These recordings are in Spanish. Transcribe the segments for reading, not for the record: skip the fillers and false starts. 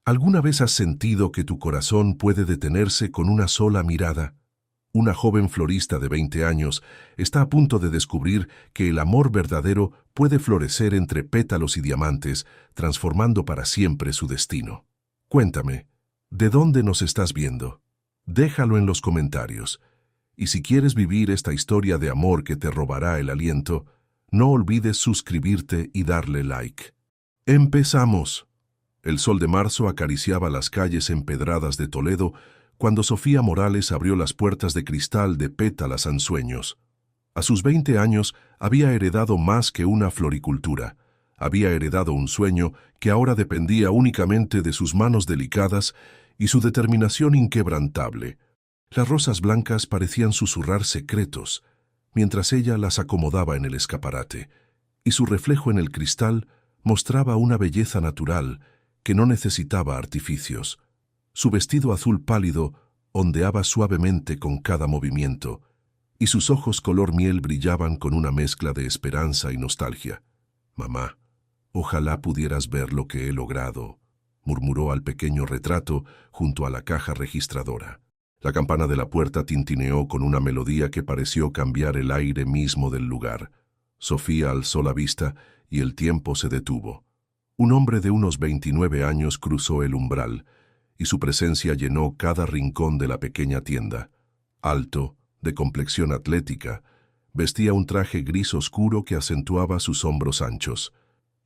¿Alguna vez has sentido que tu corazón puede detenerse con una sola mirada? Una joven florista de 20 años está a punto de descubrir que el amor verdadero puede florecer entre pétalos y diamantes, transformando para siempre su destino. Cuéntame, ¿de dónde nos estás viendo? Déjalo en los comentarios. Y si quieres vivir esta historia de amor que te robará el aliento, no olvides suscribirte y darle like. ¡Empezamos! El sol de marzo acariciaba las calles empedradas de Toledo cuando Sofía Morales abrió las puertas de cristal de Pétalas en Sueños. A sus 20 años había heredado más que una floricultura. Había heredado un sueño que ahora dependía únicamente de sus manos delicadas y su determinación inquebrantable. Las rosas blancas parecían susurrar secretos, mientras ella las acomodaba en el escaparate, y su reflejo en el cristal mostraba una belleza natural que no necesitaba artificios. Su vestido azul pálido ondeaba suavemente con cada movimiento, y sus ojos color miel brillaban con una mezcla de esperanza y nostalgia. «Mamá, ojalá pudieras ver lo que he logrado», murmuró al pequeño retrato junto a la caja registradora. La campana de la puerta tintineó con una melodía que pareció cambiar el aire mismo del lugar. Sofía alzó la vista y el tiempo se detuvo. Un hombre de unos 29 años cruzó el umbral, y su presencia llenó cada rincón de la pequeña tienda. Alto, de complexión atlética, vestía un traje gris oscuro que acentuaba sus hombros anchos.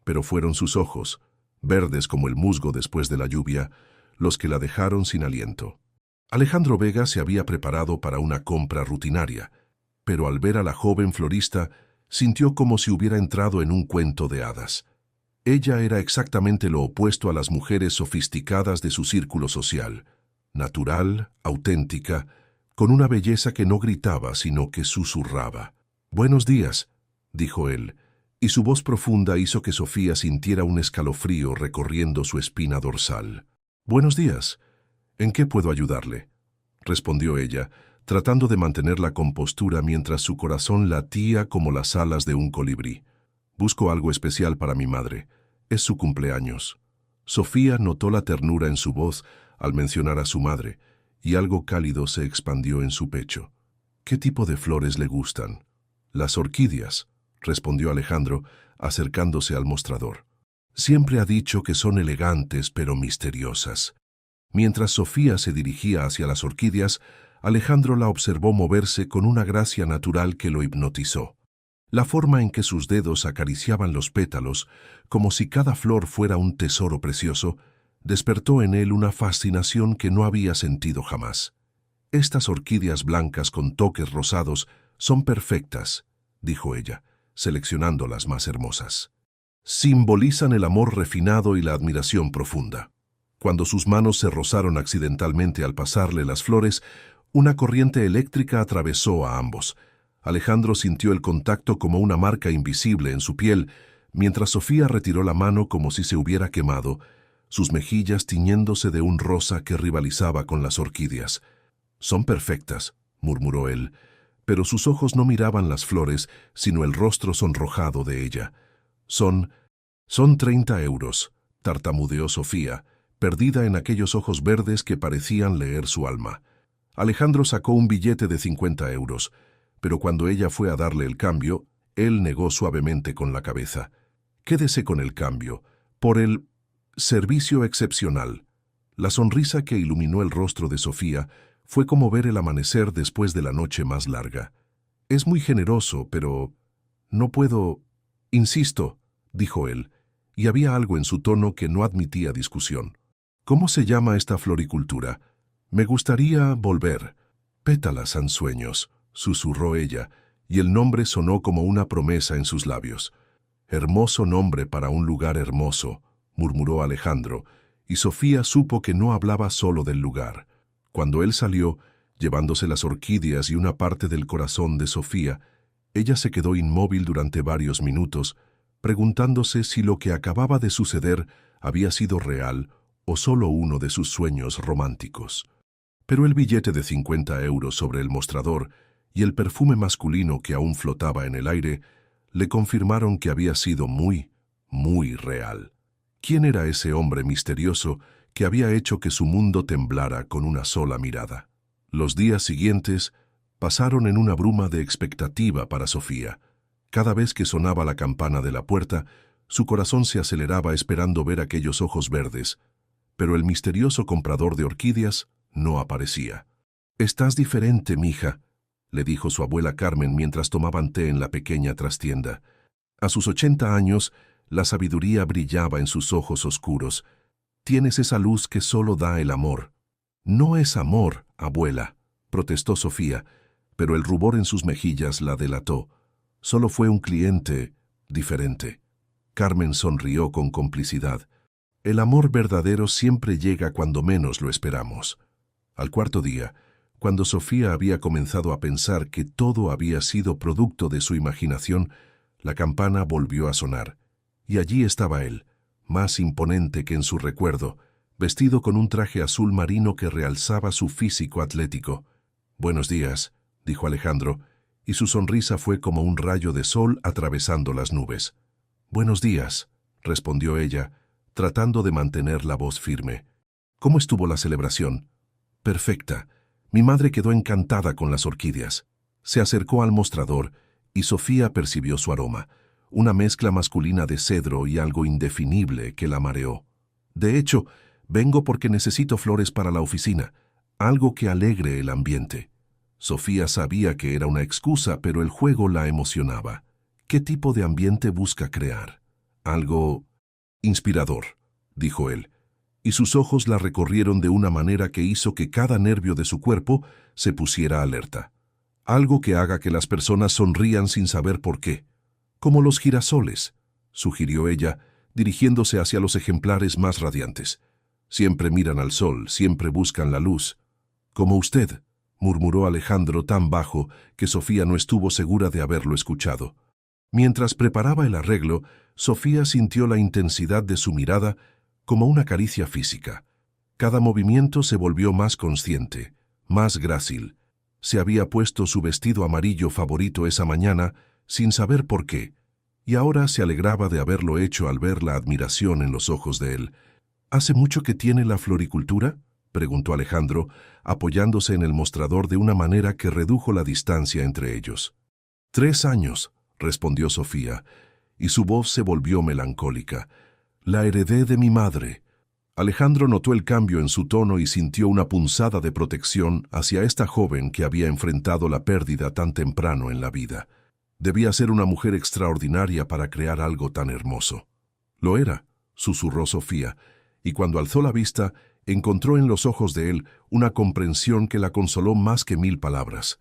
Pero fueron sus ojos, verdes como el musgo después de la lluvia, los que la dejaron sin aliento. Alejandro Vega se había preparado para una compra rutinaria, pero al ver a la joven florista, sintió como si hubiera entrado en un cuento de hadas. Ella era exactamente lo opuesto a las mujeres sofisticadas de su círculo social, natural, auténtica, con una belleza que no gritaba, sino que susurraba. «Buenos días», dijo él, y su voz profunda hizo que Sofía sintiera un escalofrío recorriendo su espina dorsal. «Buenos días. ¿En qué puedo ayudarle?», respondió ella, tratando de mantener la compostura mientras su corazón latía como las alas de un colibrí. «Busco algo especial para mi madre. Es su cumpleaños». Sofía notó la ternura en su voz al mencionar a su madre, y algo cálido se expandió en su pecho. «¿Qué tipo de flores le gustan?». «Las orquídeas», respondió Alejandro, acercándose al mostrador. «Siempre ha dicho que son elegantes pero misteriosas». Mientras Sofía se dirigía hacia las orquídeas, Alejandro la observó moverse con una gracia natural que lo hipnotizó. La forma en que sus dedos acariciaban los pétalos, como si cada flor fuera un tesoro precioso, despertó en él una fascinación que no había sentido jamás. «Estas orquídeas blancas con toques rosados son perfectas», dijo ella, seleccionando las más hermosas. «Simbolizan el amor refinado y la admiración profunda». Cuando sus manos se rozaron accidentalmente al pasarle las flores, una corriente eléctrica atravesó a ambos. Alejandro sintió el contacto como una marca invisible en su piel, mientras Sofía retiró la mano como si se hubiera quemado, sus mejillas tiñéndose de un rosa que rivalizaba con las orquídeas. «Son perfectas», murmuró él, pero sus ojos no miraban las flores, sino el rostro sonrojado de ella. Son 30 euros», tartamudeó Sofía, perdida en aquellos ojos verdes que parecían leer su alma. Alejandro sacó un billete de 50 euros, pero cuando ella fue a darle el cambio, él negó suavemente con la cabeza. «Quédese con el cambio, por el servicio excepcional». La sonrisa que iluminó el rostro de Sofía fue como ver el amanecer después de la noche más larga. «Es muy generoso, pero no puedo...». «Insisto», dijo él, y había algo en su tono que no admitía discusión. «¿Cómo se llama esta floricultura?». «Me gustaría volver». «Pétalas en Sueños», susurró ella, y el nombre sonó como una promesa en sus labios. «Hermoso nombre para un lugar hermoso», murmuró Alejandro, y Sofía supo que no hablaba solo del lugar. Cuando él salió, llevándose las orquídeas y una parte del corazón de Sofía, ella se quedó inmóvil durante varios minutos, preguntándose si lo que acababa de suceder había sido real o solo uno de sus sueños románticos. Pero el billete de 50 euros sobre el mostrador y el perfume masculino que aún flotaba en el aire le confirmaron que había sido muy, muy real. ¿Quién era ese hombre misterioso que había hecho que su mundo temblara con una sola mirada. Los días siguientes pasaron en una bruma de expectativa para Sofía. Cada vez que sonaba la campana de la puerta, su corazón se aceleraba esperando ver aquellos ojos verdes, pero el misterioso comprador de orquídeas no aparecía. «Estás diferente, mija», le dijo su abuela Carmen mientras tomaban té en la pequeña trastienda. A sus 80 años, la sabiduría brillaba en sus ojos oscuros. «Tienes esa luz que solo da el amor». «No es amor, abuela», protestó Sofía, pero el rubor en sus mejillas la delató. Solo fue un cliente diferente. Carmen sonrió con complicidad. El amor verdadero siempre llega cuando menos lo esperamos. Al cuarto día, cuando Sofía había comenzado a pensar que todo había sido producto de su imaginación, la campana volvió a sonar. Y allí estaba él, más imponente que en su recuerdo, vestido con un traje azul marino que realzaba su físico atlético. «Buenos días», dijo Alejandro, y su sonrisa fue como un rayo de sol atravesando las nubes. «Buenos días», respondió ella, tratando de mantener la voz firme. «¿Cómo estuvo la celebración?» «Perfecta. Mi madre quedó encantada con las orquídeas». Se acercó al mostrador y Sofía percibió su aroma, una mezcla masculina de cedro y algo indefinible que la mareó. «De hecho, vengo porque necesito flores para la oficina, algo que alegre el ambiente». Sofía sabía que era una excusa, pero el juego la emocionaba. ¿Qué tipo de ambiente busca crear? «Algo inspirador», dijo él, y sus ojos la recorrieron de una manera que hizo que cada nervio de su cuerpo se pusiera alerta. «Algo que haga que las personas sonrían sin saber por qué. Como los girasoles», sugirió ella, dirigiéndose hacia los ejemplares más radiantes. «Siempre miran al sol, siempre buscan la luz». «Como usted», murmuró Alejandro tan bajo que Sofía no estuvo segura de haberlo escuchado. Mientras preparaba el arreglo, Sofía sintió la intensidad de su mirada como una caricia física. Cada movimiento se volvió más consciente, más grácil. Se había puesto su vestido amarillo favorito esa mañana sin saber por qué, y ahora se alegraba de haberlo hecho al ver la admiración en los ojos de él. «¿Hace mucho que tiene la floricultura?», preguntó Alejandro, apoyándose en el mostrador de una manera que redujo la distancia entre ellos. «3 años», respondió Sofía, y su voz se volvió melancólica. «La heredé de mi madre». Alejandro notó el cambio en su tono y sintió una punzada de protección hacia esta joven que había enfrentado la pérdida tan temprano en la vida. Debía ser una mujer extraordinaria para crear algo tan hermoso. «Lo era», susurró Sofía, y cuando alzó la vista, encontró en los ojos de él una comprensión que la consoló más que 1000 palabras.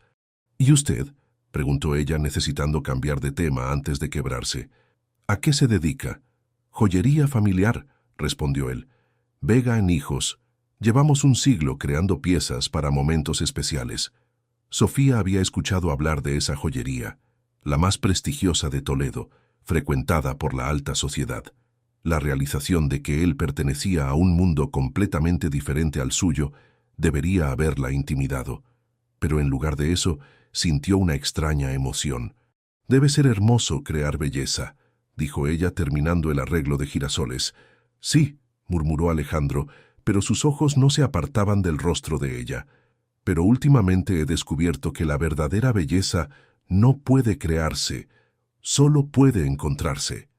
«¿Y usted?», preguntó ella, necesitando cambiar de tema antes de quebrarse. «¿A qué se dedica?» «Joyería familiar», respondió él. «Vega en Hijos. Llevamos un siglo creando piezas para momentos especiales». Sofía había escuchado hablar de esa joyería, la más prestigiosa de Toledo, frecuentada por la alta sociedad. La realización de que él pertenecía a un mundo completamente diferente al suyo debería haberla intimidado. Pero en lugar de eso, sintió una extraña emoción. «Debe ser hermoso crear belleza», dijo ella terminando el arreglo de girasoles. «Sí», murmuró Alejandro, pero sus ojos no se apartaban del rostro de ella. «Pero últimamente he descubierto que la verdadera belleza no puede crearse, solo puede encontrarse».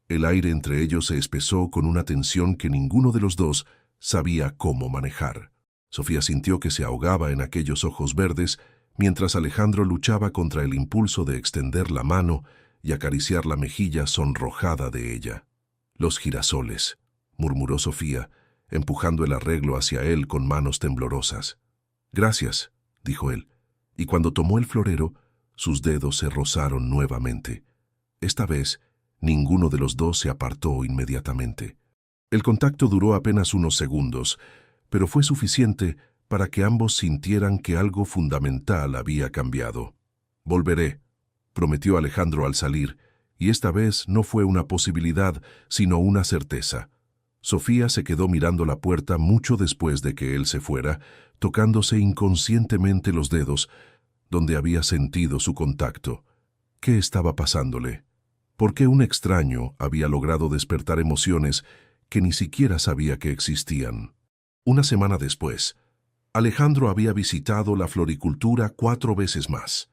El aire entre ellos se espesó con una tensión que ninguno de los dos sabía cómo manejar. Sofía sintió que se ahogaba en aquellos ojos verdes, mientras Alejandro luchaba contra el impulso de extender la mano y acariciar la mejilla sonrojada de ella. «Los girasoles», murmuró Sofía, empujando el arreglo hacia él con manos temblorosas. «Gracias», dijo él, y cuando tomó el florero, sus dedos se rozaron nuevamente. Esta vez, ninguno de los dos se apartó inmediatamente. El contacto duró apenas unos segundos, pero fue suficiente para que ambos sintieran que algo fundamental había cambiado. «Volveré», prometió Alejandro al salir, y esta vez no fue una posibilidad, sino una certeza. Sofía se quedó mirando la puerta mucho después de que él se fuera, tocándose inconscientemente los dedos, donde había sentido su contacto. ¿Qué estaba pasándole? ¿Por qué un extraño había logrado despertar emociones que ni siquiera sabía que existían? Una semana después, Alejandro había visitado la floricultura 4 veces más.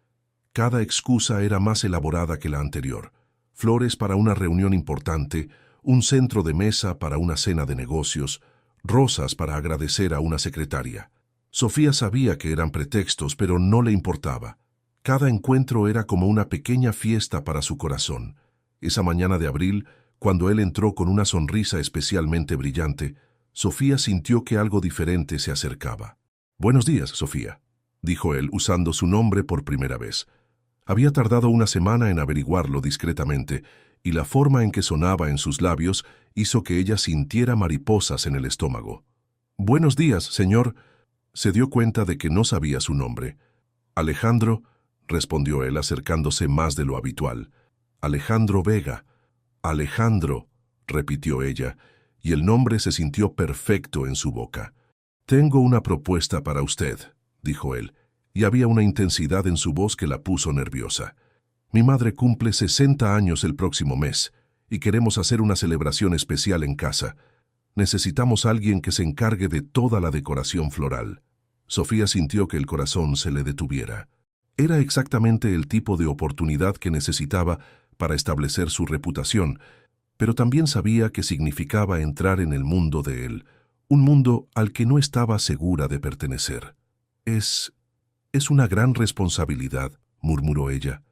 Cada excusa era más elaborada que la anterior. Flores para una reunión importante, un centro de mesa para una cena de negocios, rosas para agradecer a una secretaria. Sofía sabía que eran pretextos, pero no le importaba. Cada encuentro era como una pequeña fiesta para su corazón. Esa mañana de abril, cuando él entró con una sonrisa especialmente brillante, Sofía sintió que algo diferente se acercaba. «Buenos días, Sofía», dijo él usando su nombre por primera vez. Había tardado una semana en averiguarlo discretamente, y la forma en que sonaba en sus labios hizo que ella sintiera mariposas en el estómago. «Buenos días, señor». Se dio cuenta de que no sabía su nombre. «Alejandro», respondió él acercándose más de lo habitual. «Alejandro Vega». «Alejandro», repitió ella, y el nombre se sintió perfecto en su boca. «Tengo una propuesta para usted», dijo él, y había una intensidad en su voz que la puso nerviosa. «Mi madre cumple 60 años el próximo mes, y queremos hacer una celebración especial en casa. Necesitamos a alguien que se encargue de toda la decoración floral». Sofía sintió que el corazón se le detuviera. Era exactamente el tipo de oportunidad que necesitaba para establecer su reputación, pero también sabía que significaba entrar en el mundo de él, un mundo al que no estaba segura de pertenecer. Es una gran responsabilidad», murmuró ella.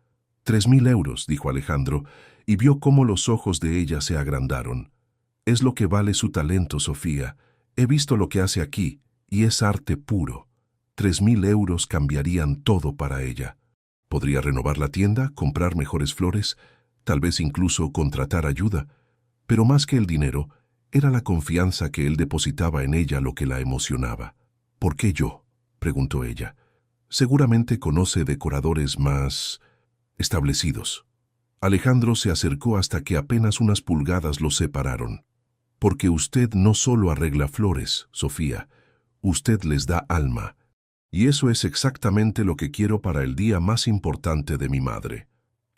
3.000 euros, dijo Alejandro, y vio cómo los ojos de ella se agrandaron. «Es lo que vale su talento, Sofía. He visto lo que hace aquí, y es arte puro. 3.000 euros cambiarían todo para ella. Podría renovar la tienda, comprar mejores flores, tal vez incluso contratar ayuda. Pero más que el dinero, era la confianza que él depositaba en ella lo que la emocionaba. «¿Por qué yo?», preguntó ella. «Seguramente conoce decoradores más establecidos». Alejandro se acercó hasta que apenas unas pulgadas los separaron. «Porque usted no solo arregla flores, Sofía, usted les da alma. Y eso es exactamente lo que quiero para el día más importante de mi madre».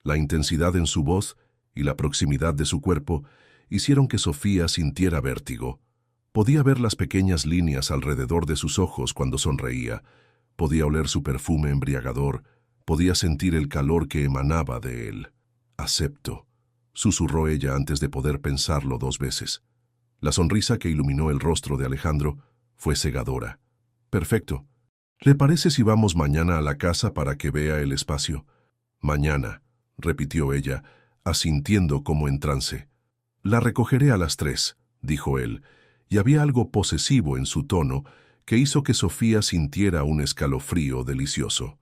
La intensidad en su voz y la proximidad de su cuerpo hicieron que Sofía sintiera vértigo. Podía ver las pequeñas líneas alrededor de sus ojos cuando sonreía, podía oler su perfume embriagador, podía sentir el calor que emanaba de él. «Acepto», susurró ella antes de poder pensarlo 2 veces. La sonrisa que iluminó el rostro de Alejandro fue cegadora. «Perfecto. ¿Le parece si vamos mañana a la casa para que vea el espacio?» «Mañana», repitió ella, asintiendo como en trance. «La recogeré a las 3», dijo él, y había algo posesivo en su tono que hizo que Sofía sintiera un escalofrío delicioso.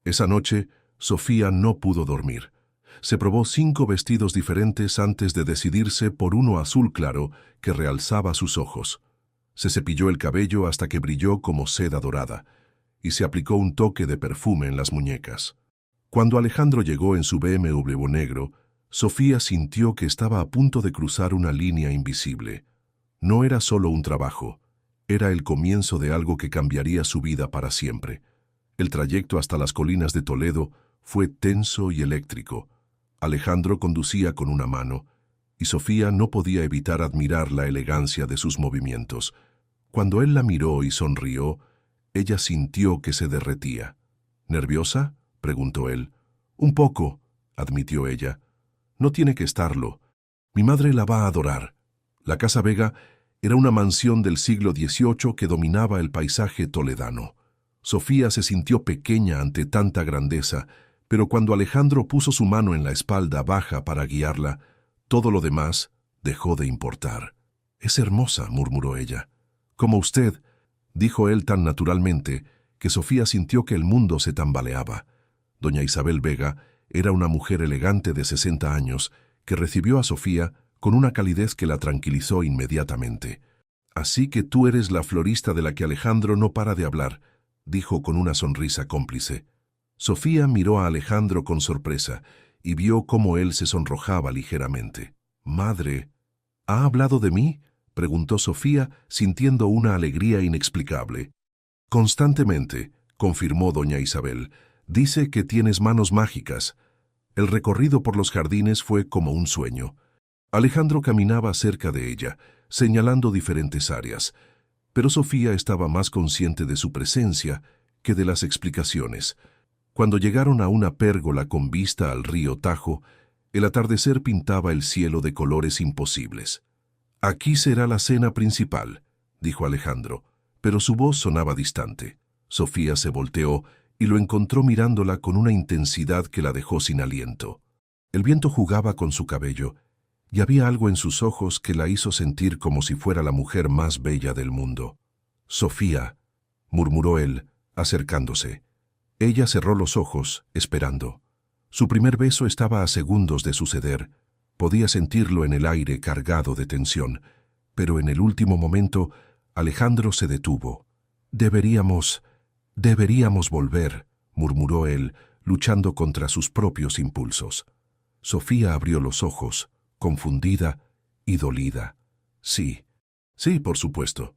Esa noche, Sofía no pudo dormir. Se probó 5 vestidos diferentes antes de decidirse por uno azul claro que realzaba sus ojos. Se cepilló el cabello hasta que brilló como seda dorada, y se aplicó un toque de perfume en las muñecas. Cuando Alejandro llegó en su BMW negro, Sofía sintió que estaba a punto de cruzar una línea invisible. No era solo un trabajo, era el comienzo de algo que cambiaría su vida para siempre. El trayecto hasta las colinas de Toledo fue tenso y eléctrico. Alejandro conducía con una mano, y Sofía no podía evitar admirar la elegancia de sus movimientos. Cuando él la miró y sonrió, ella sintió que se derretía. «¿Nerviosa?», preguntó él. «Un poco», admitió ella. «No tiene que estarlo. Mi madre la va a adorar». La Casa Vega era una mansión del siglo XVIII que dominaba el paisaje toledano. Sofía se sintió pequeña ante tanta grandeza, pero cuando Alejandro puso su mano en la espalda baja para guiarla, todo lo demás dejó de importar. «Es hermosa», murmuró ella. «Como usted», dijo él tan naturalmente que Sofía sintió que el mundo se tambaleaba. Doña Isabel Vega era una mujer elegante de 60 años que recibió a Sofía con una calidez que la tranquilizó inmediatamente. «Así que tú eres la florista de la que Alejandro no para de hablar», dijo con una sonrisa cómplice. Sofía miró a Alejandro con sorpresa y vio cómo él se sonrojaba ligeramente. «Madre, ¿ha hablado de mí?», preguntó Sofía, sintiendo una alegría inexplicable. «Constantemente», confirmó doña Isabel. «Dice que tienes manos mágicas». El recorrido por los jardines fue como un sueño. Alejandro caminaba cerca de ella, señalando diferentes áreas. Pero Sofía estaba más consciente de su presencia que de las explicaciones. Cuando llegaron a una pérgola con vista al río Tajo, el atardecer pintaba el cielo de colores imposibles. «Aquí será la cena principal», dijo Alejandro, pero su voz sonaba distante. Sofía se volteó y lo encontró mirándola con una intensidad que la dejó sin aliento. El viento jugaba con su cabello, y había algo en sus ojos que la hizo sentir como si fuera la mujer más bella del mundo. «Sofía», murmuró él, acercándose. Ella cerró los ojos, esperando. Su primer beso estaba a segundos de suceder. Podía sentirlo en el aire cargado de tensión, pero en el último momento Alejandro se detuvo. Deberíamos volver», murmuró él, luchando contra sus propios impulsos. Sofía abrió los ojos, confundida y dolida. «Sí, por supuesto».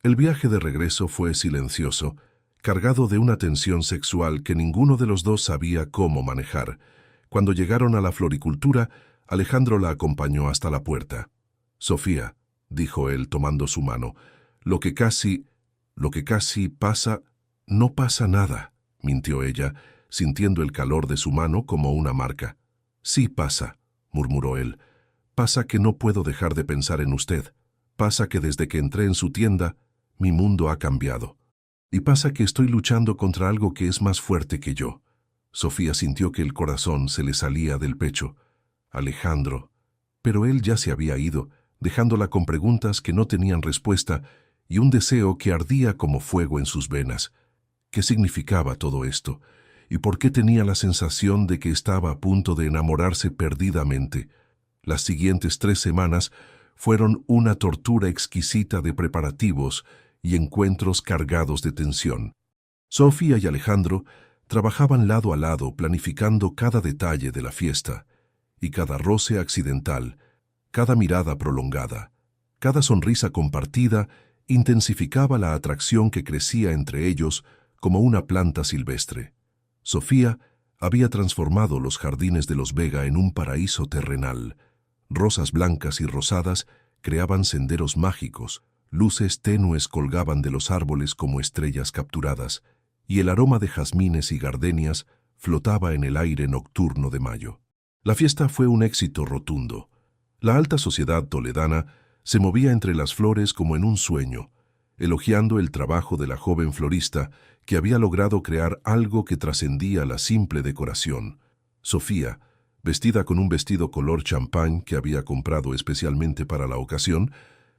El viaje de regreso fue silencioso, cargado de una tensión sexual que ninguno de los dos sabía cómo manejar. Cuando llegaron a la floricultura, Alejandro la acompañó hasta la puerta. «Sofía», dijo él tomando su mano, lo que casi pasa, no pasa nada», mintió ella, sintiendo el calor de su mano como una marca. «Sí pasa», murmuró él. «Pasa que no puedo dejar de pensar en usted. Pasa que desde que entré en su tienda, mi mundo ha cambiado. Y pasa que estoy luchando contra algo que es más fuerte que yo». Sofía sintió que el corazón se le salía del pecho. Alejandro. Pero él ya se había ido, dejándola con preguntas que no tenían respuesta y un deseo que ardía como fuego en sus venas. ¿Qué significaba todo esto? ¿Y por qué tenía la sensación de que estaba a punto de enamorarse perdidamente? Las siguientes 3 semanas fueron una tortura exquisita de preparativos y encuentros cargados de tensión. Sofía y Alejandro trabajaban lado a lado planificando cada detalle de la fiesta, y cada roce accidental, cada mirada prolongada, cada sonrisa compartida intensificaba la atracción que crecía entre ellos como una planta silvestre. Sofía había transformado los jardines de los Vega en un paraíso terrenal. Rosas blancas y rosadas creaban senderos mágicos, luces tenues colgaban de los árboles como estrellas capturadas, y el aroma de jazmines y gardenias flotaba en el aire nocturno de mayo. La fiesta fue un éxito rotundo. La alta sociedad toledana se movía entre las flores como en un sueño, elogiando el trabajo de la joven florista que había logrado crear algo que trascendía la simple decoración. Sofía, vestida con un vestido color champán que había comprado especialmente para la ocasión,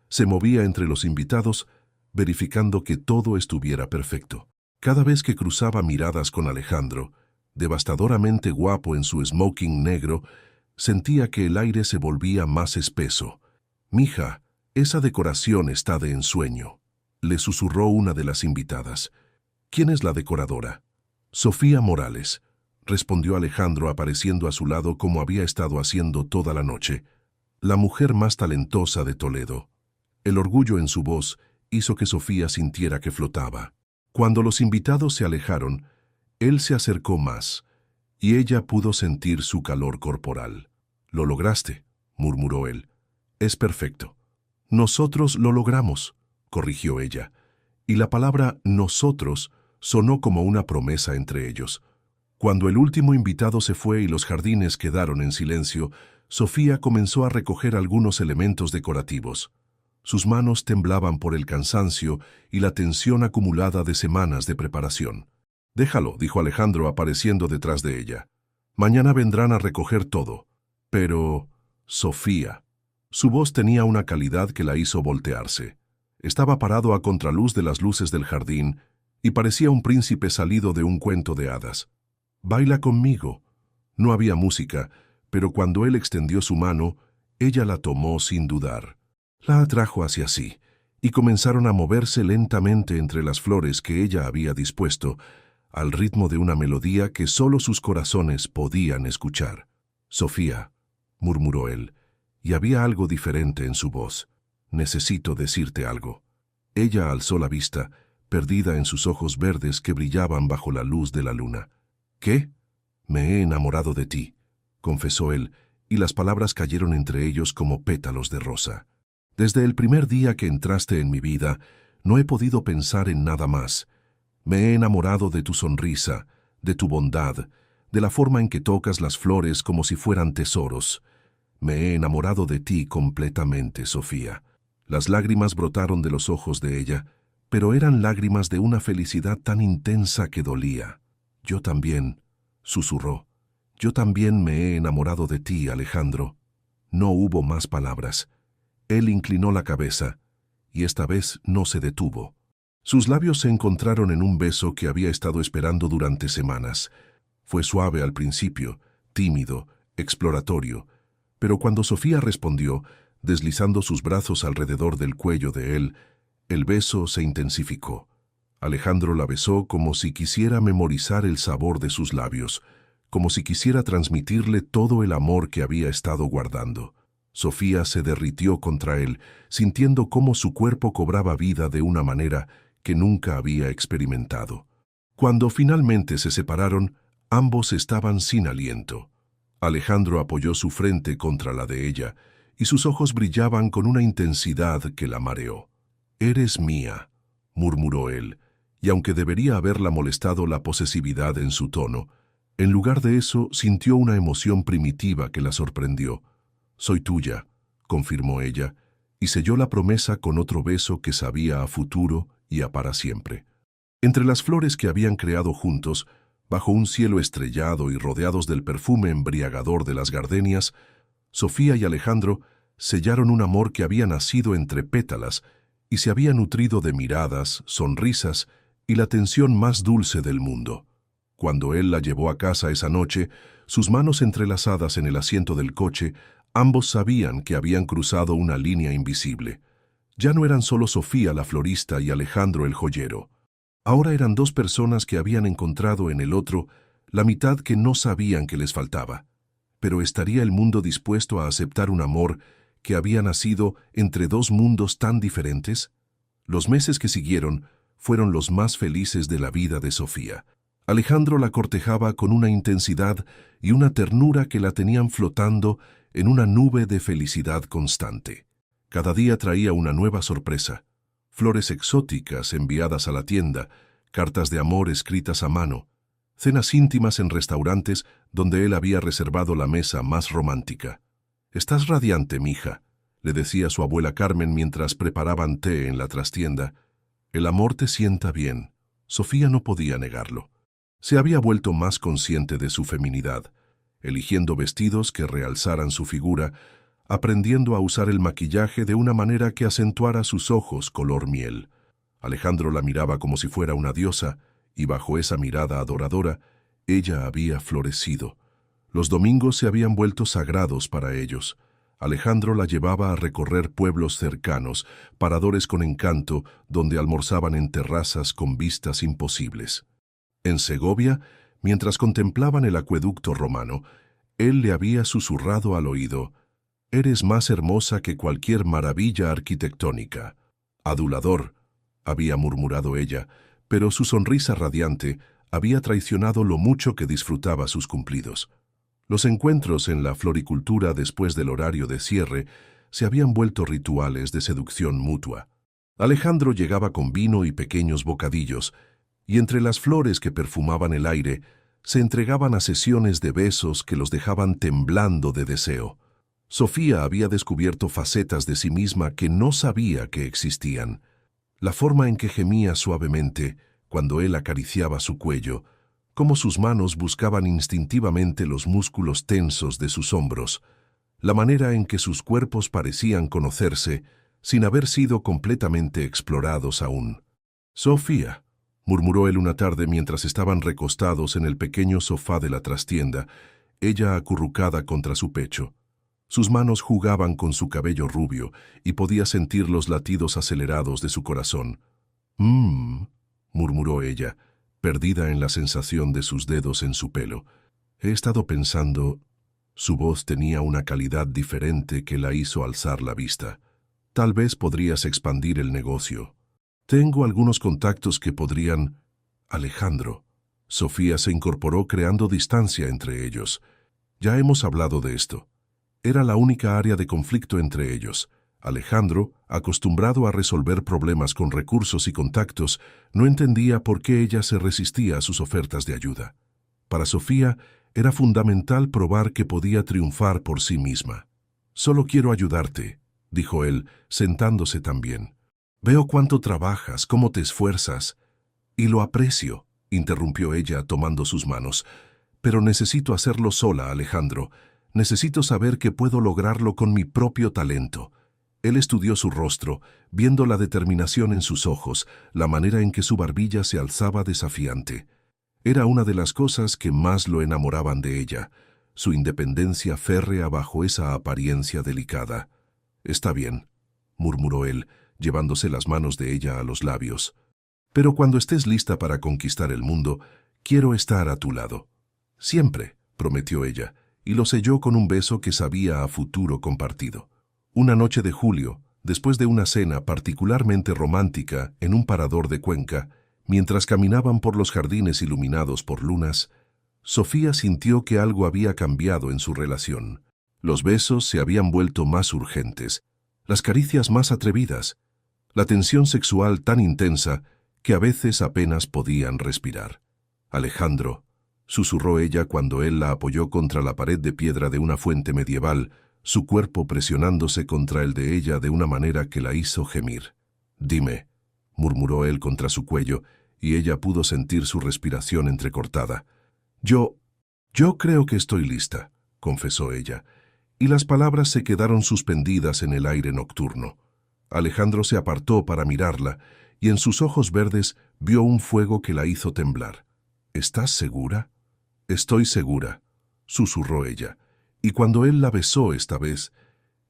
se movía entre los invitados, verificando que todo estuviera perfecto. Cada vez que cruzaba miradas con Alejandro, devastadoramente guapo en su smoking negro, sentía que el aire se volvía más espeso. «Mija, esa decoración está de ensueño», le susurró una de las invitadas. «¿Quién es la decoradora?» «Sofía Morales», respondió Alejandro apareciendo a su lado como había estado haciendo toda la noche. «La mujer más talentosa de Toledo». El orgullo en su voz hizo que Sofía sintiera que flotaba. Cuando los invitados se alejaron, él se acercó más, y ella pudo sentir su calor corporal. «Lo lograste», murmuró él. «Es perfecto». «Nosotros lo logramos», corrigió ella, y la palabra «nosotros» sonó como una promesa entre ellos. Cuando el último invitado se fue y los jardines quedaron en silencio, Sofía comenzó a recoger algunos elementos decorativos. Sus manos temblaban por el cansancio y la tensión acumulada de semanas de preparación. «Déjalo», dijo Alejandro apareciendo detrás de ella. «Mañana vendrán a recoger todo». «Pero, Sofía». Su voz tenía una calidad que la hizo voltearse. Estaba parado a contraluz de las luces del jardín y parecía un príncipe salido de un cuento de hadas. «Baila conmigo». No había música, pero cuando él extendió su mano, ella la tomó sin dudar. La atrajo hacia sí, y comenzaron a moverse lentamente entre las flores que ella había dispuesto, al ritmo de una melodía que solo sus corazones podían escuchar. «Sofía», murmuró él, y había algo diferente en su voz. «Necesito decirte algo». Ella alzó la vista, perdida en sus ojos verdes que brillaban bajo la luz de la luna. «¿Qué?» «Me he enamorado de ti», confesó él, y las palabras cayeron entre ellos como pétalos de rosa. «Desde el primer día que entraste en mi vida, No he podido pensar en nada más. Me he enamorado de tu sonrisa, de tu bondad, de la forma en que tocas las flores como si fueran tesoros. Me he enamorado de ti completamente, Sofía. Las lágrimas brotaron de los ojos de ella, pero eran lágrimas de una felicidad tan intensa que dolía. Yo también, susurró. Yo también me he enamorado de ti, Alejandro. No hubo más palabras. Él inclinó la cabeza, y esta vez no se detuvo. Sus labios se encontraron en un beso que había estado esperando durante semanas. Fue suave al principio, tímido, exploratorio, pero cuando Sofía respondió, deslizando sus brazos alrededor del cuello de él, el beso se intensificó. Alejandro la besó como si quisiera memorizar el sabor de sus labios, como si quisiera transmitirle todo el amor que había estado guardando. Sofía se derritió contra él, sintiendo cómo su cuerpo cobraba vida de una manera que nunca había experimentado. Cuando finalmente se separaron, ambos estaban sin aliento. Alejandro apoyó su frente contra la de ella, y sus ojos brillaban con una intensidad que la mareó. «Eres mía», murmuró él, y aunque debería haberla molestado la posesividad en su tono, en lugar de eso sintió una emoción primitiva que la sorprendió. «Soy tuya», confirmó ella, y selló la promesa con otro beso que sabía a futuro y a para siempre. Entre las flores que habían creado juntos, bajo un cielo estrellado y rodeados del perfume embriagador de las gardenias, Sofía y Alejandro sellaron un amor que había nacido entre pétalas y se había nutrido de miradas, sonrisas y la tensión más dulce del mundo. Cuando él la llevó a casa esa noche, sus manos entrelazadas en el asiento del coche, ambos sabían que habían cruzado una línea invisible. Ya no eran solo Sofía la florista y Alejandro el joyero. Ahora eran dos personas que habían encontrado en el otro la mitad que no sabían que les faltaba. Pero ¿estaría el mundo dispuesto a aceptar un amor que había nacido entre dos mundos tan diferentes? Los meses que siguieron fueron los más felices de la vida de Sofía. Alejandro la cortejaba con una intensidad y una ternura que la tenían flotando en una nube de felicidad constante. Cada día traía una nueva sorpresa. Flores exóticas enviadas a la tienda, cartas de amor escritas a mano, cenas íntimas en restaurantes donde él había reservado la mesa más romántica. «Estás radiante, mija», le decía su abuela Carmen mientras preparaban té en la trastienda. «El amor te sienta bien». Sofía no podía negarlo. Se había vuelto más consciente de su feminidad, eligiendo vestidos que realzaran su figura, aprendiendo a usar el maquillaje de una manera que acentuara sus ojos color miel. Alejandro la miraba como si fuera una diosa, y bajo esa mirada adoradora, ella había florecido. Los domingos se habían vuelto sagrados para ellos. Alejandro la llevaba a recorrer pueblos cercanos, paradores con encanto, donde almorzaban en terrazas con vistas imposibles. En Segovia, mientras contemplaban el acueducto romano, él le había susurrado al oído: «Eres más hermosa que cualquier maravilla arquitectónica». «Adulador», había murmurado ella, pero su sonrisa radiante había traicionado lo mucho que disfrutaba sus cumplidos. Los encuentros en la floricultura después del horario de cierre se habían vuelto rituales de seducción mutua. Alejandro llegaba con vino y pequeños bocadillos, y entre las flores que perfumaban el aire se entregaban a sesiones de besos que los dejaban temblando de deseo. Sofía había descubierto facetas de sí misma que no sabía que existían. La forma en que gemía suavemente cuando él acariciaba su cuello, cómo sus manos buscaban instintivamente los músculos tensos de sus hombros, la manera en que sus cuerpos parecían conocerse sin haber sido completamente explorados aún. «Sofía», murmuró él una tarde mientras estaban recostados en el pequeño sofá de la trastienda, ella acurrucada contra su pecho. Sus manos jugaban con su cabello rubio y podía sentir los latidos acelerados de su corazón. Murmuró ella, perdida en la sensación de sus dedos en su pelo. «He estado pensando». Su voz tenía una calidad diferente que la hizo alzar la vista. «Tal vez podrías expandir el negocio. Tengo algunos contactos que podrían...» «Alejandro». Sofía se incorporó creando distancia entre ellos. «Ya hemos hablado de esto». Era la única área de conflicto entre ellos. Alejandro, acostumbrado a resolver problemas con recursos y contactos, no entendía por qué ella se resistía a sus ofertas de ayuda. Para Sofía, era fundamental probar que podía triunfar por sí misma. «Solo quiero ayudarte», dijo él, sentándose también. «Veo cuánto trabajas, cómo te esfuerzas». «Y lo aprecio», interrumpió ella tomando sus manos. «Pero necesito hacerlo sola, Alejandro. Necesito saber que puedo lograrlo con mi propio talento». Él estudió su rostro, viendo la determinación en sus ojos, la manera en que su barbilla se alzaba desafiante. Era una de las cosas que más lo enamoraban de ella, su independencia férrea bajo esa apariencia delicada. «Está bien», murmuró él, llevándose las manos de ella a los labios. «Pero cuando estés lista para conquistar el mundo, quiero estar a tu lado». «Siempre», prometió ella, y lo selló con un beso que sabía a futuro compartido. Una noche de julio, después de una cena particularmente romántica en un parador de Cuenca, mientras caminaban por los jardines iluminados por lunas, Sofía sintió que algo había cambiado en su relación. Los besos se habían vuelto más urgentes, las caricias más atrevidas, la tensión sexual tan intensa que a veces apenas podían respirar. «Alejandro», susurró ella cuando él la apoyó contra la pared de piedra de una fuente medieval, su cuerpo presionándose contra el de ella de una manera que la hizo gemir. «Dime», murmuró él contra su cuello, y ella pudo sentir su respiración entrecortada. Yo creo que estoy lista», confesó ella, y las palabras se quedaron suspendidas en el aire nocturno. Alejandro se apartó para mirarla, y en sus ojos verdes vio un fuego que la hizo temblar. «¿Estás segura?» «Estoy segura», susurró ella, y cuando él la besó esta vez,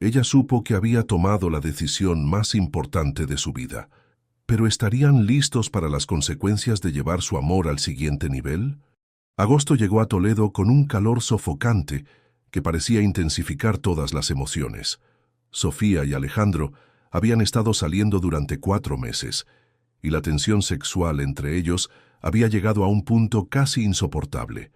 ella supo que había tomado la decisión más importante de su vida. ¿Pero estarían listos para las consecuencias de llevar su amor al siguiente nivel? Agosto llegó a Toledo con un calor sofocante que parecía intensificar todas las emociones. Sofía y Alejandro habían estado saliendo durante 4 meses, y la tensión sexual entre ellos había llegado a un punto casi insoportable.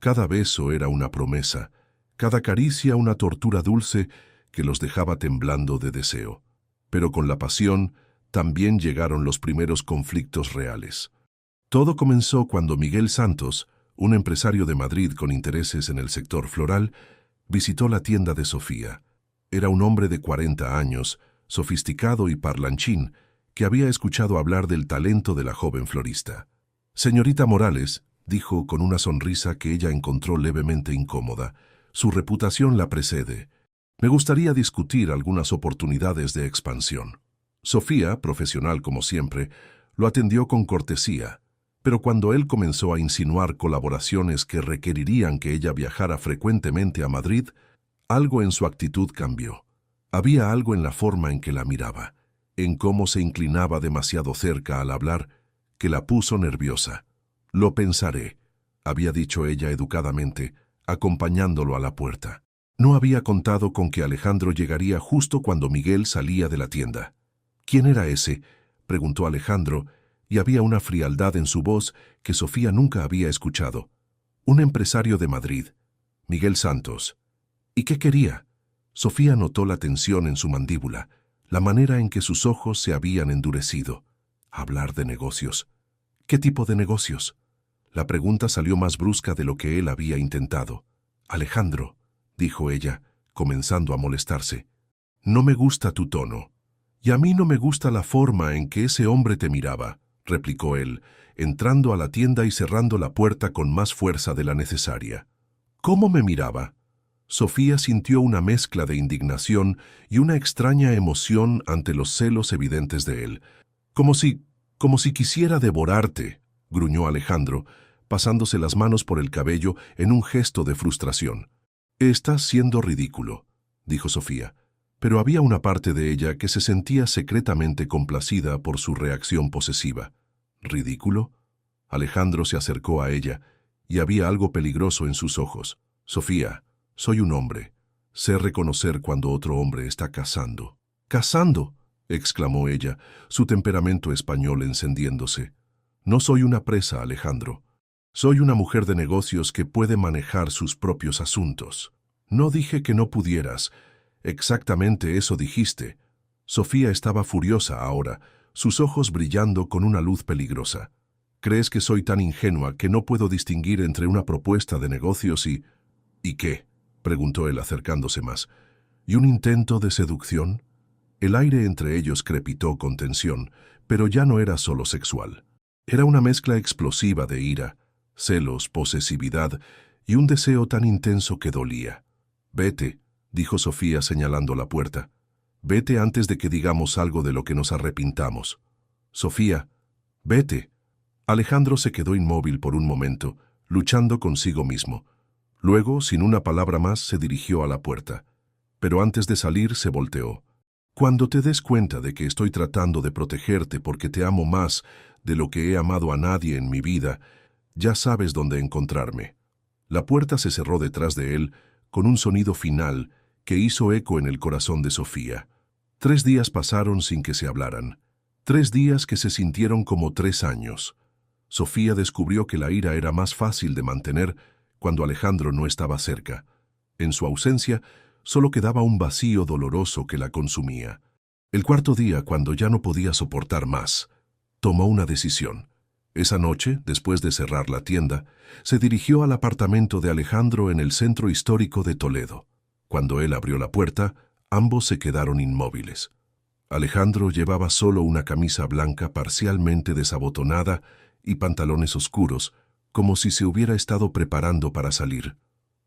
Cada beso era una promesa, cada caricia una tortura dulce que los dejaba temblando de deseo. Pero con la pasión también llegaron los primeros conflictos reales. Todo comenzó cuando Miguel Santos, un empresario de Madrid con intereses en el sector floral, visitó la tienda de Sofía. Era un hombre de 40 años, sofisticado y parlanchín, que había escuchado hablar del talento de la joven florista. «Señorita Morales», dijo con una sonrisa que ella encontró levemente incómoda, «su reputación la precede. Me gustaría discutir algunas oportunidades de expansión». Sofía, profesional como siempre, lo atendió con cortesía, pero cuando él comenzó a insinuar colaboraciones que requerirían que ella viajara frecuentemente a Madrid, algo en su actitud cambió. Había algo en la forma en que la miraba, en cómo se inclinaba demasiado cerca al hablar, que la puso nerviosa. «Lo pensaré», había dicho ella educadamente, acompañándolo a la puerta. No había contado con que Alejandro llegaría justo cuando Miguel salía de la tienda. «¿Quién era ese?», preguntó Alejandro, y había una frialdad en su voz que Sofía nunca había escuchado. «Un empresario de Madrid, Miguel Santos». «¿Y qué quería?». Sofía notó la tensión en su mandíbula, la manera en que sus ojos se habían endurecido. «Hablar de negocios». «¿Qué tipo de negocios?». La pregunta salió más brusca de lo que él había intentado. «Alejandro», dijo ella, comenzando a molestarse, «no me gusta tu tono». «Y a mí no me gusta la forma en que ese hombre te miraba», replicó él, entrando a la tienda y cerrando la puerta con más fuerza de la necesaria. «¿Cómo me miraba?». Sofía sintió una mezcla de indignación y una extraña emoción ante los celos evidentes de él. Como si quisiera devorarte», gruñó Alejandro, pasándose las manos por el cabello en un gesto de frustración. «Estás siendo ridículo», dijo Sofía, pero había una parte de ella que se sentía secretamente complacida por su reacción posesiva. «¿Ridículo?». Alejandro se acercó a ella, y había algo peligroso en sus ojos. «Sofía, soy un hombre. Sé reconocer cuando otro hombre está cazando». «¿Cazando?», exclamó ella, su temperamento español encendiéndose. «No soy una presa, Alejandro. Soy una mujer de negocios que puede manejar sus propios asuntos». «No dije que no pudieras. Exactamente eso dijiste», Sofía estaba furiosa ahora, sus ojos brillando con una luz peligrosa. ¿Crees que soy tan ingenua que no puedo distinguir entre una propuesta de negocios y... ¿Y qué?, preguntó él acercándose más. ¿Y un intento de seducción? El aire entre ellos crepitó con tensión, pero ya no era solo sexual. Era una mezcla explosiva de ira, celos, posesividad y un deseo tan intenso que dolía. «Vete», dijo Sofía señalando la puerta. «Vete antes de que digamos algo de lo que nos arrepintamos». «Sofía, vete». Alejandro se quedó inmóvil por un momento, luchando consigo mismo. Luego, sin una palabra más, se dirigió a la puerta. Pero antes de salir, se volteó. «Cuando te des cuenta de que estoy tratando de protegerte porque te amo más de lo que he amado a nadie en mi vida, ya sabes dónde encontrarme». La puerta se cerró detrás de él con un sonido final que hizo eco en el corazón de Sofía. 3 días pasaron sin que se hablaran. 3 días que se sintieron como 3 años. Sofía descubrió que la ira era más fácil de mantener cuando Alejandro no estaba cerca. En su ausencia, solo quedaba un vacío doloroso que la consumía. El 4.º día, cuando ya no podía soportar más, tomó una decisión. Esa noche, después de cerrar la tienda, se dirigió al apartamento de Alejandro en el centro histórico de Toledo. Cuando él abrió la puerta, ambos se quedaron inmóviles. Alejandro llevaba solo una camisa blanca parcialmente desabotonada y pantalones oscuros, como si se hubiera estado preparando para salir.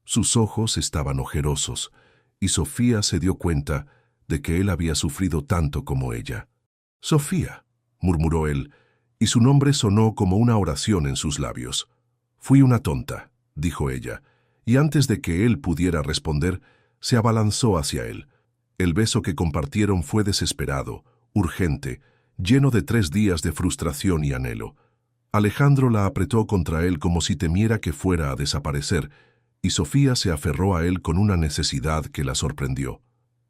Sus ojos estaban ojerosos, y Sofía se dio cuenta de que él había sufrido tanto como ella. «Sofía», murmuró él, y su nombre sonó como una oración en sus labios. «Fui una tonta», dijo ella, y antes de que él pudiera responder, se abalanzó hacia él. El beso que compartieron fue desesperado, urgente, lleno de 3 días de frustración y anhelo. Alejandro la apretó contra él como si temiera que fuera a desaparecer, y Sofía se aferró a él con una necesidad que la sorprendió.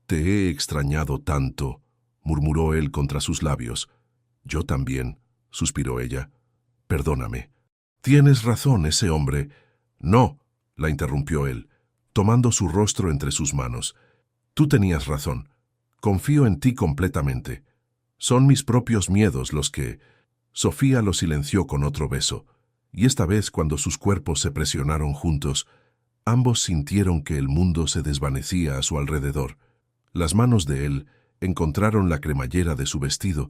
«Te he extrañado tanto», murmuró él contra sus labios. «Yo también», suspiró ella. «Perdóname». «Tienes razón, ese hombre». «No», la interrumpió él, tomando su rostro entre sus manos. «Tú tenías razón. Confío en ti completamente. Son mis propios miedos los que...» Sofía lo silenció con otro beso, y esta vez, cuando sus cuerpos se presionaron juntos, ambos sintieron que el mundo se desvanecía a su alrededor. Las manos de él encontraron la cremallera de su vestido,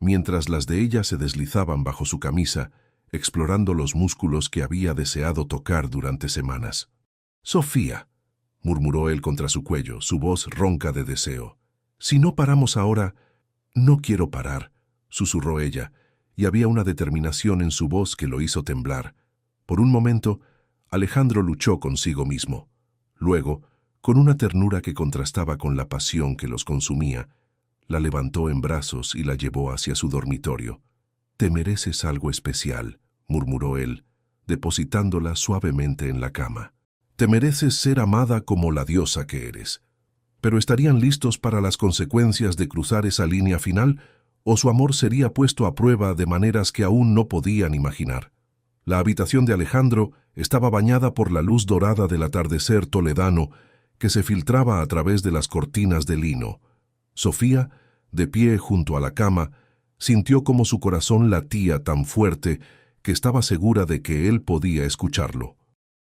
mientras las de ella se deslizaban bajo su camisa, explorando los músculos que había deseado tocar durante semanas. «Sofía», murmuró él contra su cuello, su voz ronca de deseo. «Si no paramos ahora...» «No quiero parar», susurró ella, y había una determinación en su voz que lo hizo temblar. Por un momento, Alejandro luchó consigo mismo. Luego, con una ternura que contrastaba con la pasión que los consumía, la levantó en brazos y la llevó hacia su dormitorio. «Te mereces algo especial», murmuró él, depositándola suavemente en la cama. «Te mereces ser amada como la diosa que eres». Pero ¿estarían listos para las consecuencias de cruzar esa línea final, o su amor sería puesto a prueba de maneras que aún no podían imaginar? La habitación de Alejandro estaba bañada por la luz dorada del atardecer toledano que se filtraba a través de las cortinas de lino. Sofía, de pie junto a la cama, sintió como su corazón latía tan fuerte que estaba segura de que él podía escucharlo.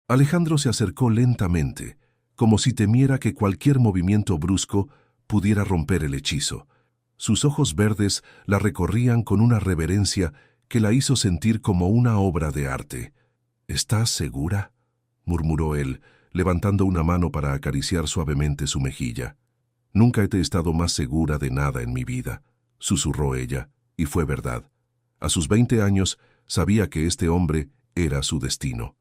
Alejandro se acercó lentamente, como si temiera que cualquier movimiento brusco pudiera romper el hechizo. Sus ojos verdes la recorrían con una reverencia que la hizo sentir como una obra de arte. «¿Estás segura?», murmuró él, levantando una mano para acariciar suavemente su mejilla. «Nunca he estado más segura de nada en mi vida», susurró ella, y fue verdad. A sus 20 años sabía que este hombre era su destino.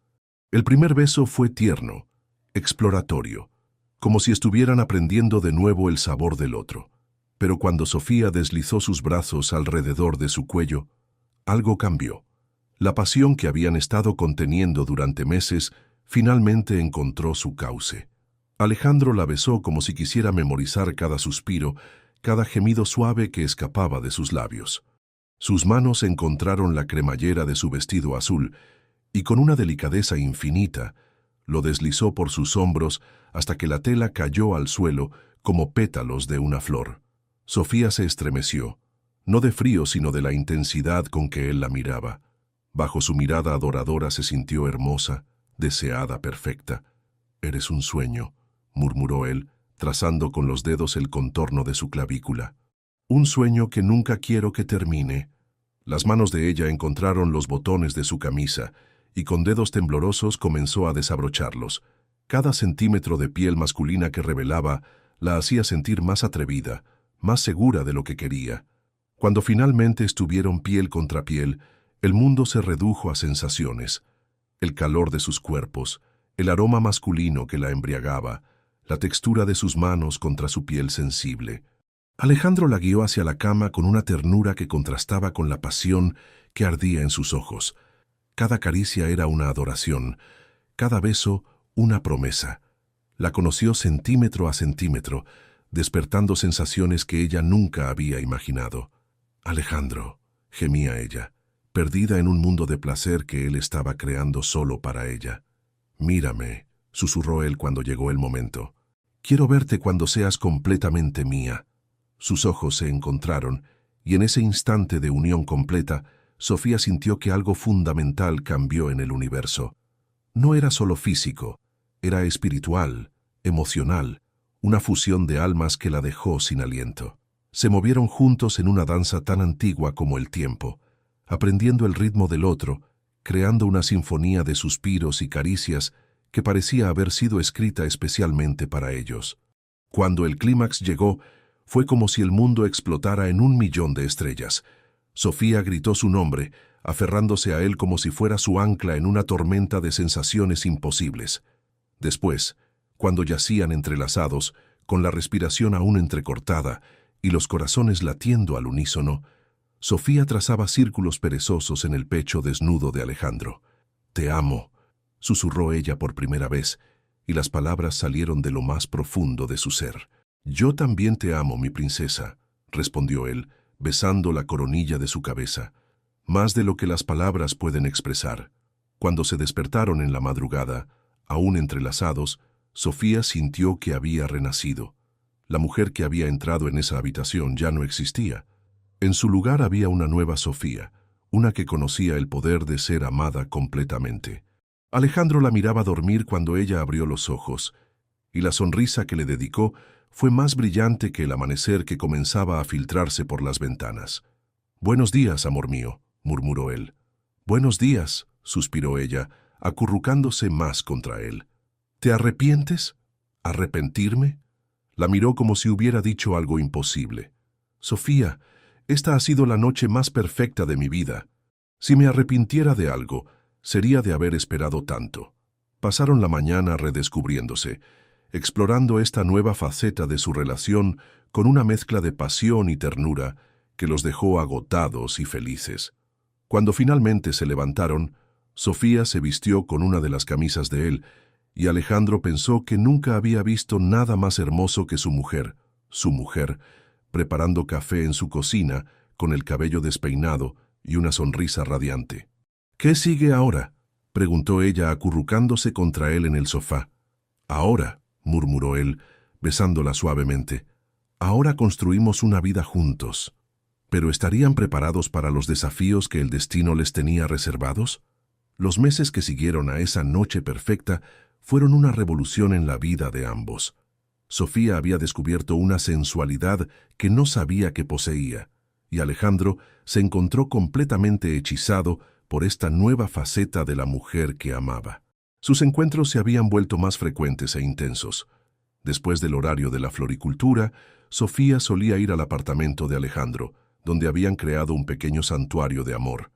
El primer beso fue tierno, exploratorio, como si estuvieran aprendiendo de nuevo el sabor del otro. Pero cuando Sofía deslizó sus brazos alrededor de su cuello, algo cambió. La pasión que habían estado conteniendo durante meses finalmente encontró su cauce. Alejandro la besó como si quisiera memorizar cada suspiro, cada gemido suave que escapaba de sus labios. Sus manos encontraron la cremallera de su vestido azul y con una delicadeza infinita lo deslizó por sus hombros hasta que la tela cayó al suelo como pétalos de una flor. Sofía se estremeció, no de frío sino de la intensidad con que él la miraba. Bajo su mirada adoradora se sintió hermosa, deseada, perfecta. «Eres un sueño», murmuró él, trazando con los dedos el contorno de su clavícula. «Un sueño que nunca quiero que termine». Las manos de ella encontraron los botones de su camisa y con dedos temblorosos comenzó a desabrocharlos. Cada centímetro de piel masculina que revelaba la hacía sentir más atrevida, más segura de lo que quería. Cuando finalmente estuvieron piel contra piel, el mundo se redujo a sensaciones. El calor de sus cuerpos, el aroma masculino que la embriagaba, la textura de sus manos contra su piel sensible. Alejandro la guió hacia la cama con una ternura que contrastaba con la pasión que ardía en sus ojos. Cada caricia era una adoración, cada beso una promesa. La conoció centímetro a centímetro, despertando sensaciones que ella nunca había imaginado. «Alejandro», gemía ella, perdida en un mundo de placer que él estaba creando solo para ella. «Mírame», susurró él cuando llegó el momento. «Quiero verte cuando seas completamente mía». Sus ojos se encontraron, y en ese instante de unión completa, Sofía sintió que algo fundamental cambió en el universo. No era solo físico, era espiritual, emocional, una fusión de almas que la dejó sin aliento. Se movieron juntos en una danza tan antigua como el tiempo, aprendiendo el ritmo del otro, creando una sinfonía de suspiros y caricias que parecía haber sido escrita especialmente para ellos. Cuando el clímax llegó, fue como si el mundo explotara en 1.000.000 de estrellas. Sofía gritó su nombre, aferrándose a él como si fuera su ancla en una tormenta de sensaciones imposibles. Después, cuando yacían entrelazados, con la respiración aún entrecortada y los corazones latiendo al unísono, Sofía trazaba círculos perezosos en el pecho desnudo de Alejandro. «Te amo», susurró ella por primera vez, y las palabras salieron de lo más profundo de su ser. «Yo también te amo, mi princesa», respondió él, besando la coronilla de su cabeza. «Más de lo que las palabras pueden expresar». Cuando se despertaron en la madrugada, aún entrelazados, Sofía sintió que había renacido. La mujer que había entrado en esa habitación ya no existía. En su lugar había una nueva Sofía, una que conocía el poder de ser amada completamente. Alejandro la miraba dormir cuando ella abrió los ojos, y la sonrisa que le dedicó fue más brillante que el amanecer que comenzaba a filtrarse por las ventanas. «Buenos días, amor mío», murmuró él. «Buenos días», suspiró ella, acurrucándose más contra él. «¿Te arrepientes? ¿Arrepentirme?». La miró como si hubiera dicho algo imposible. «Sofía, esta ha sido la noche más perfecta de mi vida. Si me arrepintiera de algo, sería de haber esperado tanto». Pasaron la mañana redescubriéndose, explorando esta nueva faceta de su relación con una mezcla de pasión y ternura que los dejó agotados y felices. Cuando finalmente se levantaron, Sofía se vistió con una de las camisas de él, y Alejandro pensó que nunca había visto nada más hermoso que su mujer, preparando café en su cocina, con el cabello despeinado y una sonrisa radiante. «¿Qué sigue ahora?», preguntó ella acurrucándose contra él en el sofá. «Ahora», murmuró él, besándola suavemente, «ahora construimos una vida juntos». ¿Pero estarían preparados para los desafíos que el destino les tenía reservados? Los meses que siguieron a esa noche perfecta fueron una revolución en la vida de ambos. Sofía había descubierto una sensualidad que no sabía que poseía, y Alejandro se encontró completamente hechizado por esta nueva faceta de la mujer que amaba. Sus encuentros se habían vuelto más frecuentes e intensos. Después del horario de la floricultura, Sofía solía ir al apartamento de Alejandro, donde habían creado un pequeño santuario de amor.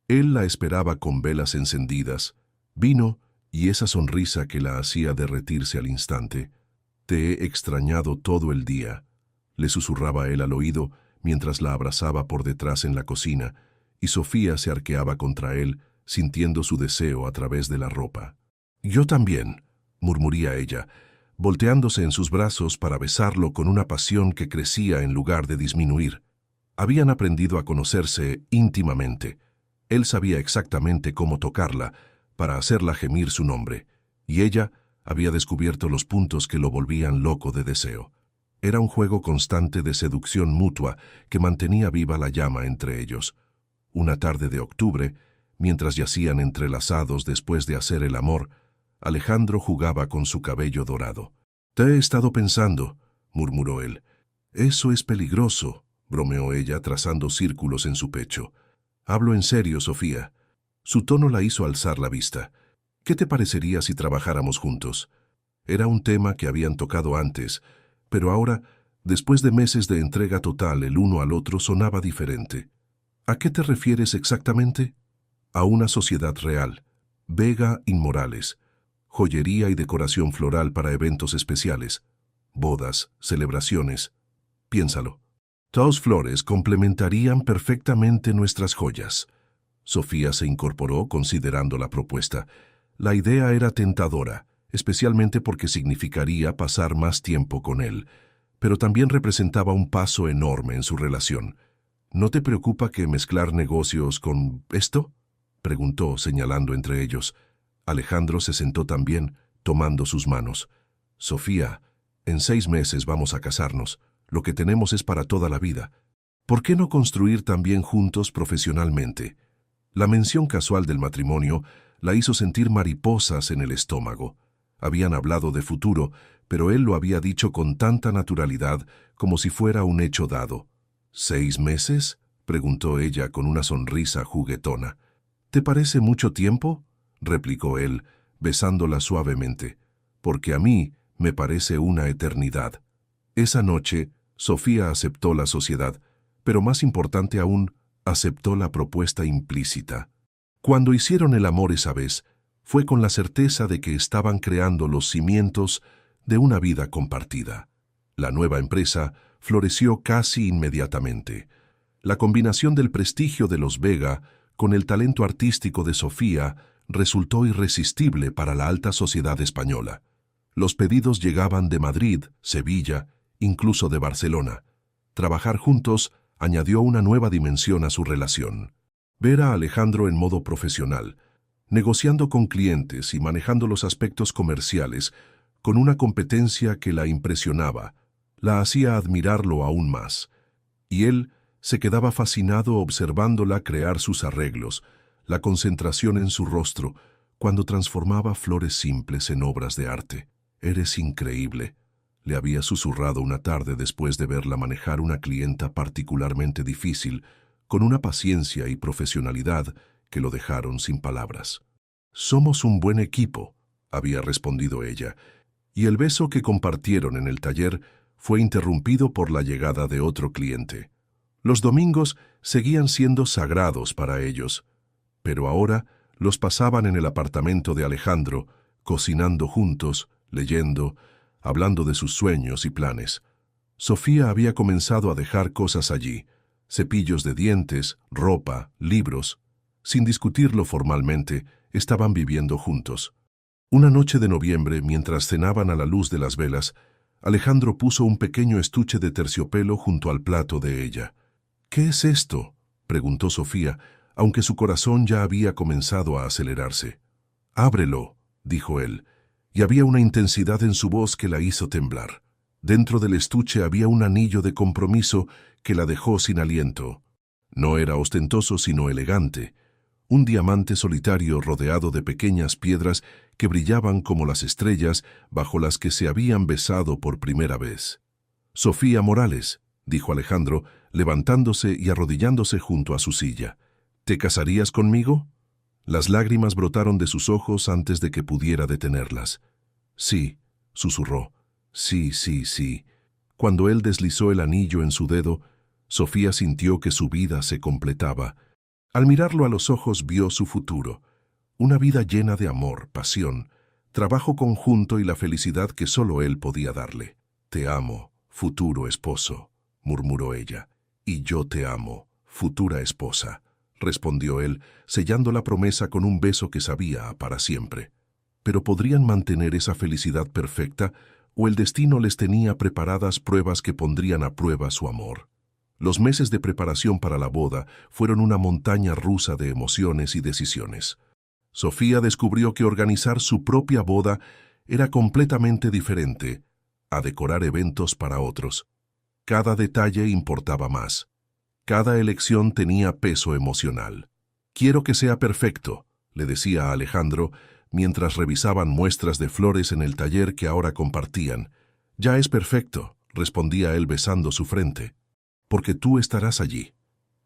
Él la esperaba con velas encendidas, vino y esa sonrisa que la hacía derretirse al instante. «Te he extrañado todo el día», le susurraba él al oído mientras la abrazaba por detrás en la cocina, y Sofía se arqueaba contra él, sintiendo su deseo a través de la ropa. «Yo también», murmuría ella, volteándose en sus brazos para besarlo con una pasión que crecía en lugar de disminuir. Habían aprendido a conocerse íntimamente. Él sabía exactamente cómo tocarla para hacerla gemir su nombre, y ella había descubierto los puntos que lo volvían loco de deseo. Era un juego constante de seducción mutua que mantenía viva la llama entre ellos. Una tarde de octubre, mientras yacían entrelazados después de hacer el amor, Alejandro jugaba con su cabello dorado. «Te he estado pensando», murmuró él. «Eso es peligroso», bromeó ella trazando círculos en su pecho. «Hablo en serio, Sofía». Su tono la hizo alzar la vista. «¿Qué te parecería si trabajáramos juntos?» Era un tema que habían tocado antes, pero ahora, después de meses de entrega total el uno al otro, sonaba diferente. «¿A qué te refieres exactamente?» «A una sociedad real. Vega Inmorales. Joyería y decoración floral para eventos especiales. Bodas, celebraciones. Piénsalo. Tus flores complementarían perfectamente nuestras joyas». Sofía se incorporó considerando la propuesta. La idea era tentadora, especialmente porque significaría pasar más tiempo con él, pero también representaba un paso enorme en su relación. «¿No te preocupa que mezclar negocios con esto?», preguntó, señalando entre ellos. Alejandro se sentó también, tomando sus manos. «Sofía, en 6 meses vamos a casarnos. Lo que tenemos es para toda la vida. ¿Por qué no construir también juntos profesionalmente?» La mención casual del matrimonio la hizo sentir mariposas en el estómago. Habían hablado de futuro, pero él lo había dicho con tanta naturalidad como si fuera un hecho dado. «¿6 meses?», preguntó ella con una sonrisa juguetona. «¿Te parece mucho tiempo?», replicó él, besándola suavemente. «Porque a mí me parece una eternidad». Esa noche, Sofía aceptó la sociedad, pero más importante aún, aceptó la propuesta implícita. Cuando hicieron el amor esa vez, fue con la certeza de que estaban creando los cimientos de una vida compartida. La nueva empresa floreció casi inmediatamente. La combinación del prestigio de los Vega con el talento artístico de Sofía resultó irresistible para la alta sociedad española. Los pedidos llegaban de Madrid, Sevilla, incluso de Barcelona. Trabajar juntos añadió una nueva dimensión a su relación. Ver a Alejandro en modo profesional, negociando con clientes y manejando los aspectos comerciales con una competencia que la impresionaba, la hacía admirarlo aún más. Y él se quedaba fascinado observándola crear sus arreglos, la concentración en su rostro, cuando transformaba flores simples en obras de arte. «Eres increíble», le había susurrado una tarde después de verla manejar una clienta particularmente difícil, con una paciencia y profesionalidad que lo dejaron sin palabras. «Somos un buen equipo», había respondido ella, y el beso que compartieron en el taller fue interrumpido por la llegada de otro cliente. Los domingos seguían siendo sagrados para ellos, pero ahora los pasaban en el apartamento de Alejandro, cocinando juntos, leyendo, hablando de sus sueños y planes. Sofía había comenzado a dejar cosas allí, cepillos de dientes, ropa, libros. Sin discutirlo formalmente, estaban viviendo juntos. Una noche de noviembre, mientras cenaban a la luz de las velas, Alejandro puso un pequeño estuche de terciopelo junto al plato de ella. «¿Qué es esto?», preguntó Sofía, aunque su corazón ya había comenzado a acelerarse. «Ábrelo», dijo él, y había una intensidad en su voz que la hizo temblar. Dentro del estuche había un anillo de compromiso que la dejó sin aliento. No era ostentoso sino elegante, un diamante solitario rodeado de pequeñas piedras que brillaban como las estrellas bajo las que se habían besado por primera vez. «Sofía Morales», dijo Alejandro, levantándose y arrodillándose junto a su silla. «¿Te casarías conmigo?». Las lágrimas brotaron de sus ojos antes de que pudiera detenerlas. «Sí», susurró. «Sí, sí, sí». Cuando él deslizó el anillo en su dedo, Sofía sintió que su vida se completaba. Al mirarlo a los ojos vio su futuro, una vida llena de amor, pasión, trabajo conjunto y la felicidad que solo él podía darle. «Te amo, futuro esposo», murmuró ella. «Y yo te amo, futura esposa», respondió él, sellando la promesa con un beso que sabía para siempre. Pero ¿podrían mantener esa felicidad perfecta o el destino les tenía preparadas pruebas que pondrían a prueba su amor? Los meses de preparación para la boda fueron una montaña rusa de emociones y decisiones. Sofía descubrió que organizar su propia boda era completamente diferente a decorar eventos para otros. Cada detalle importaba más. Cada elección tenía peso emocional. «Quiero que sea perfecto», le decía a Alejandro, mientras revisaban muestras de flores en el taller que ahora compartían. «Ya es perfecto», respondía él besando su frente, «porque tú estarás allí».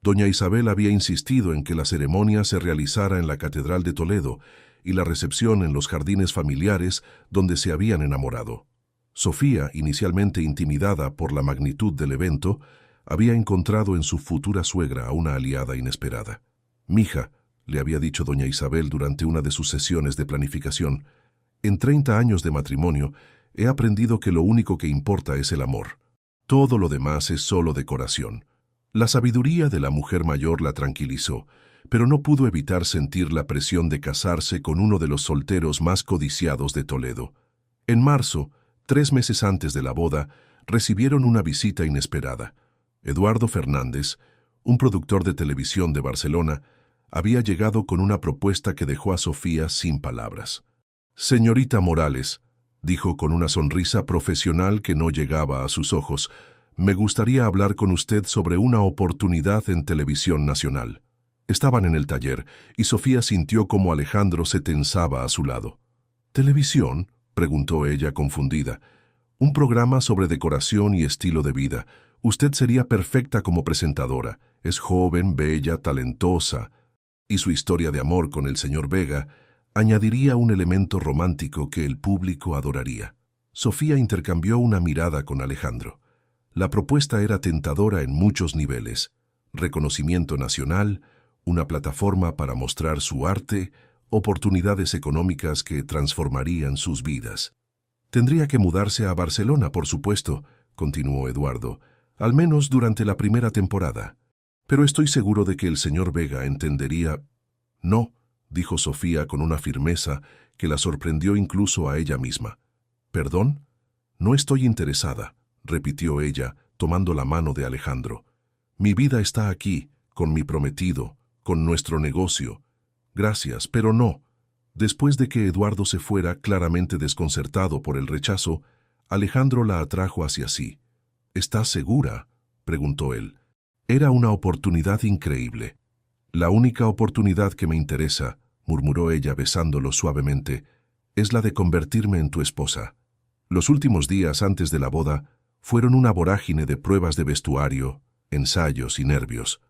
Doña Isabel había insistido en que la ceremonia se realizara en la Catedral de Toledo y la recepción en los jardines familiares donde se habían enamorado. Sofía, inicialmente intimidada por la magnitud del evento, había encontrado en su futura suegra a una aliada inesperada. «Mija», le había dicho doña Isabel durante una de sus sesiones de planificación, «en 30 años de matrimonio he aprendido que lo único que importa es el amor. Todo lo demás es solo decoración». La sabiduría de la mujer mayor la tranquilizó, pero no pudo evitar sentir la presión de casarse con uno de los solteros más codiciados de Toledo. En marzo, 3 meses antes de la boda, recibieron una visita inesperada. Eduardo Fernández, un productor de televisión de Barcelona, había llegado con una propuesta que dejó a Sofía sin palabras. «Señorita Morales», dijo con una sonrisa profesional que no llegaba a sus ojos, «me gustaría hablar con usted sobre una oportunidad en televisión nacional». Estaban en el taller y Sofía sintió como Alejandro se tensaba a su lado. «¿Televisión?», preguntó ella confundida. «Un programa sobre decoración y estilo de vida. Usted sería perfecta como presentadora. Es joven, bella, talentosa». Y su historia de amor con el señor Vega añadiría un elemento romántico que el público adoraría. Sofía intercambió una mirada con Alejandro. La propuesta era tentadora en muchos niveles: reconocimiento nacional, una plataforma para mostrar su arte, oportunidades económicas que transformarían sus vidas. «Tendría que mudarse a Barcelona, por supuesto», continuó Eduardo, «al menos durante la primera temporada. Pero estoy seguro de que el señor Vega entendería». «No», dijo Sofía con una firmeza que la sorprendió incluso a ella misma. «¿Perdón? No estoy interesada», repitió ella, tomando la mano de Alejandro. «Mi vida está aquí, con mi prometido, con nuestro negocio. Gracias, pero no». Después de que Eduardo se fuera, claramente desconcertado por el rechazo, Alejandro la atrajo hacia sí. «¿Estás segura?», preguntó él. «Era una oportunidad increíble». «La única oportunidad que me interesa», murmuró ella besándolo suavemente, «es la de convertirme en tu esposa». Los últimos días antes de la boda fueron una vorágine de pruebas de vestuario, ensayos y nervios.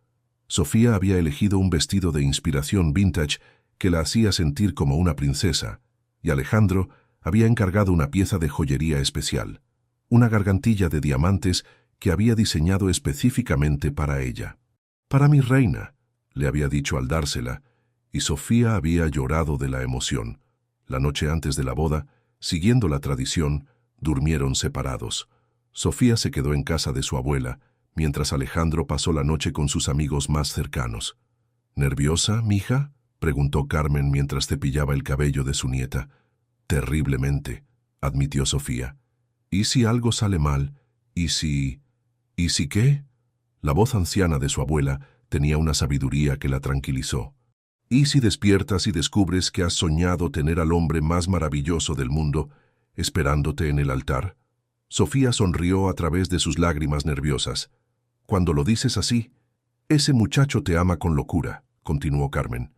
Sofía había elegido un vestido de inspiración vintage que la hacía sentir como una princesa, y Alejandro había encargado una pieza de joyería especial, una gargantilla de diamantes que había diseñado específicamente para ella. «Para mi reina», le había dicho al dársela, y Sofía había llorado de la emoción. La noche antes de la boda, siguiendo la tradición, durmieron separados. Sofía se quedó en casa de su abuela, mientras Alejandro pasó la noche con sus amigos más cercanos. «¿Nerviosa, mija?», preguntó Carmen mientras cepillaba el cabello de su nieta. «Terriblemente», admitió Sofía. «¿Y si algo sale mal? ¿Y si qué?». La voz anciana de su abuela tenía una sabiduría que la tranquilizó. «¿Y si despiertas y descubres que has soñado tener al hombre más maravilloso del mundo esperándote en el altar?». Sofía sonrió a través de sus lágrimas nerviosas. «Cuando lo dices así, ese muchacho te ama con locura», continuó Carmen.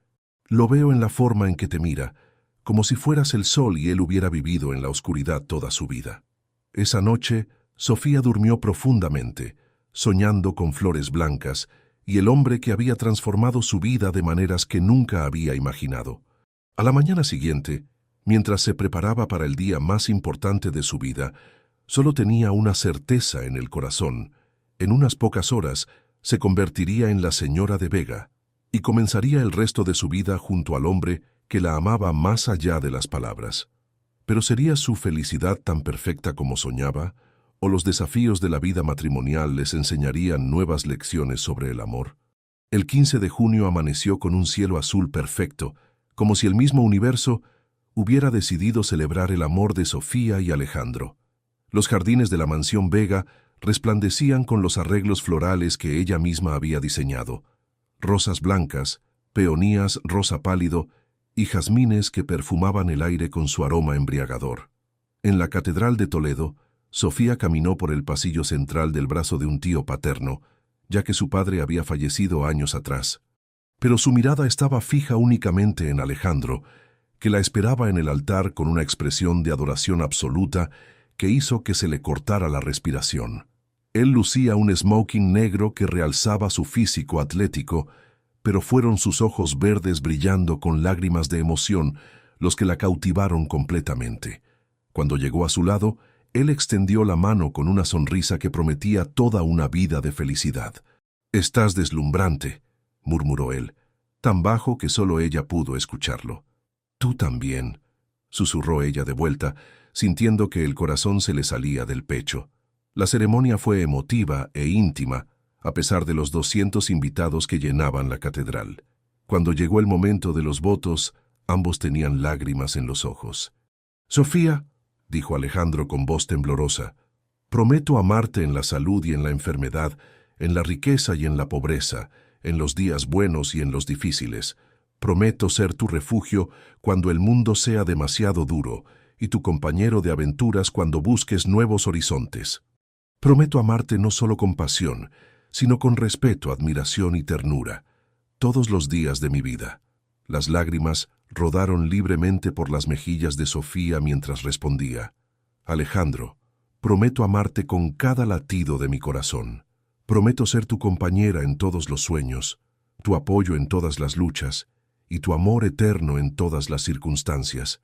«Lo veo en la forma en que te mira, como si fueras el sol y él hubiera vivido en la oscuridad toda su vida». Esa noche, Sofía durmió profundamente, soñando con flores blancas y el hombre que había transformado su vida de maneras que nunca había imaginado. A la mañana siguiente, mientras se preparaba para el día más importante de su vida, solo tenía una certeza en el corazón: en unas pocas horas se convertiría en la señora de Vega y comenzaría el resto de su vida junto al hombre que la amaba más allá de las palabras. Pero ¿sería su felicidad tan perfecta como soñaba? ¿O los desafíos de la vida matrimonial les enseñarían nuevas lecciones sobre el amor? El 15 de junio amaneció con un cielo azul perfecto, como si el mismo universo hubiera decidido celebrar el amor de Sofía y Alejandro. Los jardines de la mansión Vega resplandecían con los arreglos florales que ella misma había diseñado: rosas blancas, peonías rosa pálido y jazmines que perfumaban el aire con su aroma embriagador. En la Catedral de Toledo, Sofía caminó por el pasillo central del brazo de un tío paterno, ya que su padre había fallecido años atrás. Pero su mirada estaba fija únicamente en Alejandro, que la esperaba en el altar con una expresión de adoración absoluta que hizo que se le cortara la respiración. Él lucía un smoking negro que realzaba su físico atlético, pero fueron sus ojos verdes brillando con lágrimas de emoción los que la cautivaron completamente. Cuando llegó a su lado, él extendió la mano con una sonrisa que prometía toda una vida de felicidad. «Estás deslumbrante», murmuró él, tan bajo que solo ella pudo escucharlo. «Tú también», susurró ella de vuelta, sintiendo que el corazón se le salía del pecho. La ceremonia fue emotiva e íntima, a pesar de los 200 invitados que llenaban la catedral. Cuando llegó el momento de los votos, ambos tenían lágrimas en los ojos. «Sofía», dijo Alejandro con voz temblorosa, «prometo amarte en la salud y en la enfermedad, en la riqueza y en la pobreza, en los días buenos y en los difíciles. Prometo ser tu refugio cuando el mundo sea demasiado duro y tu compañero de aventuras cuando busques nuevos horizontes. Prometo amarte no solo con pasión, sino con respeto, admiración y ternura, todos los días de mi vida». Las lágrimas rodaron libremente por las mejillas de Sofía mientras respondía: «Alejandro, prometo amarte con cada latido de mi corazón. Prometo ser tu compañera en todos los sueños, tu apoyo en todas las luchas y tu amor eterno en todas las circunstancias.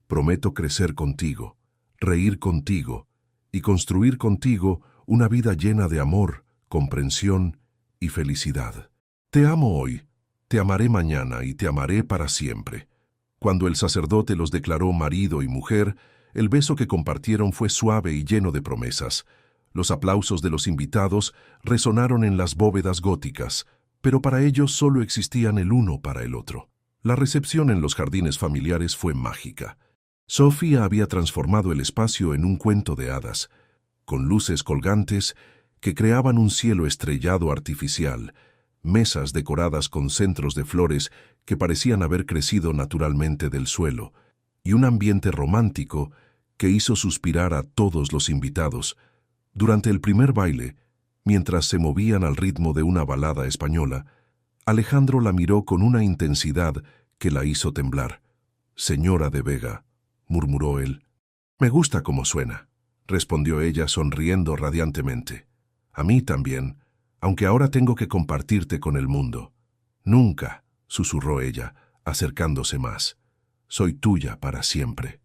Prometo crecer contigo, reír contigo y construir contigo una vida llena de amor, comprensión y felicidad. Te amo hoy, te amaré mañana y te amaré para siempre». Cuando el sacerdote los declaró marido y mujer, el beso que compartieron fue suave y lleno de promesas. Los aplausos de los invitados resonaron en las bóvedas góticas, pero para ellos solo existían el uno para el otro. La recepción en los jardines familiares fue mágica. Sofía había transformado el espacio en un cuento de hadas, con luces colgantes que creaban un cielo estrellado artificial, mesas decoradas con centros de flores que parecían haber crecido naturalmente del suelo, y un ambiente romántico que hizo suspirar a todos los invitados. Durante el primer baile, mientras se movían al ritmo de una balada española, Alejandro la miró con una intensidad que la hizo temblar. «Señora de Vega», murmuró él. «Me gusta cómo suena», respondió ella sonriendo radiantemente. «A mí también, aunque ahora tengo que compartirte con el mundo». «Nunca», susurró ella, acercándose más. «Soy tuya para siempre».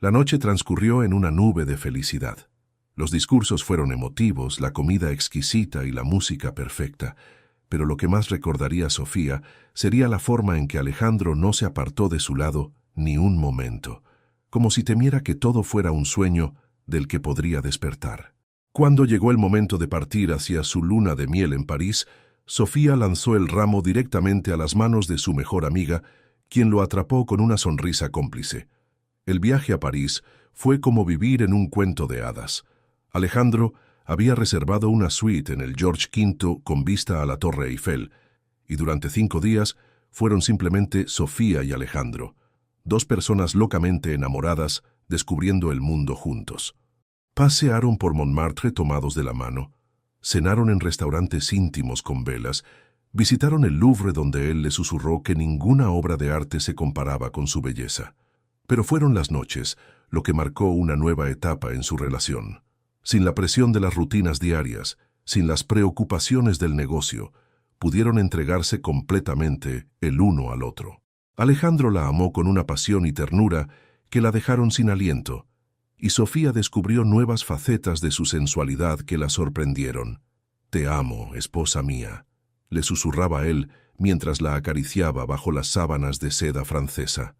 La noche transcurrió en una nube de felicidad. Los discursos fueron emotivos, la comida exquisita y la música perfecta, pero lo que más recordaría Sofía sería la forma en que Alejandro no se apartó de su lado ni un momento, como si temiera que todo fuera un sueño del que podría despertar. Cuando llegó el momento de partir hacia su luna de miel en París, Sofía lanzó el ramo directamente a las manos de su mejor amiga, quien lo atrapó con una sonrisa cómplice. El viaje a París fue como vivir en un cuento de hadas. Alejandro había reservado una suite en el George V con vista a la Torre Eiffel, y durante 5 días fueron simplemente Sofía y Alejandro, dos personas locamente enamoradas descubriendo el mundo juntos. Pasearon por Montmartre tomados de la mano, cenaron en restaurantes íntimos con velas, visitaron el Louvre donde él le susurró que ninguna obra de arte se comparaba con su belleza. Pero fueron las noches lo que marcó una nueva etapa en su relación. Sin la presión de las rutinas diarias, sin las preocupaciones del negocio, pudieron entregarse completamente el uno al otro. Alejandro la amó con una pasión y ternura que la dejaron sin aliento, y Sofía descubrió nuevas facetas de su sensualidad que la sorprendieron. «Te amo, esposa mía», le susurraba él mientras la acariciaba bajo las sábanas de seda francesa.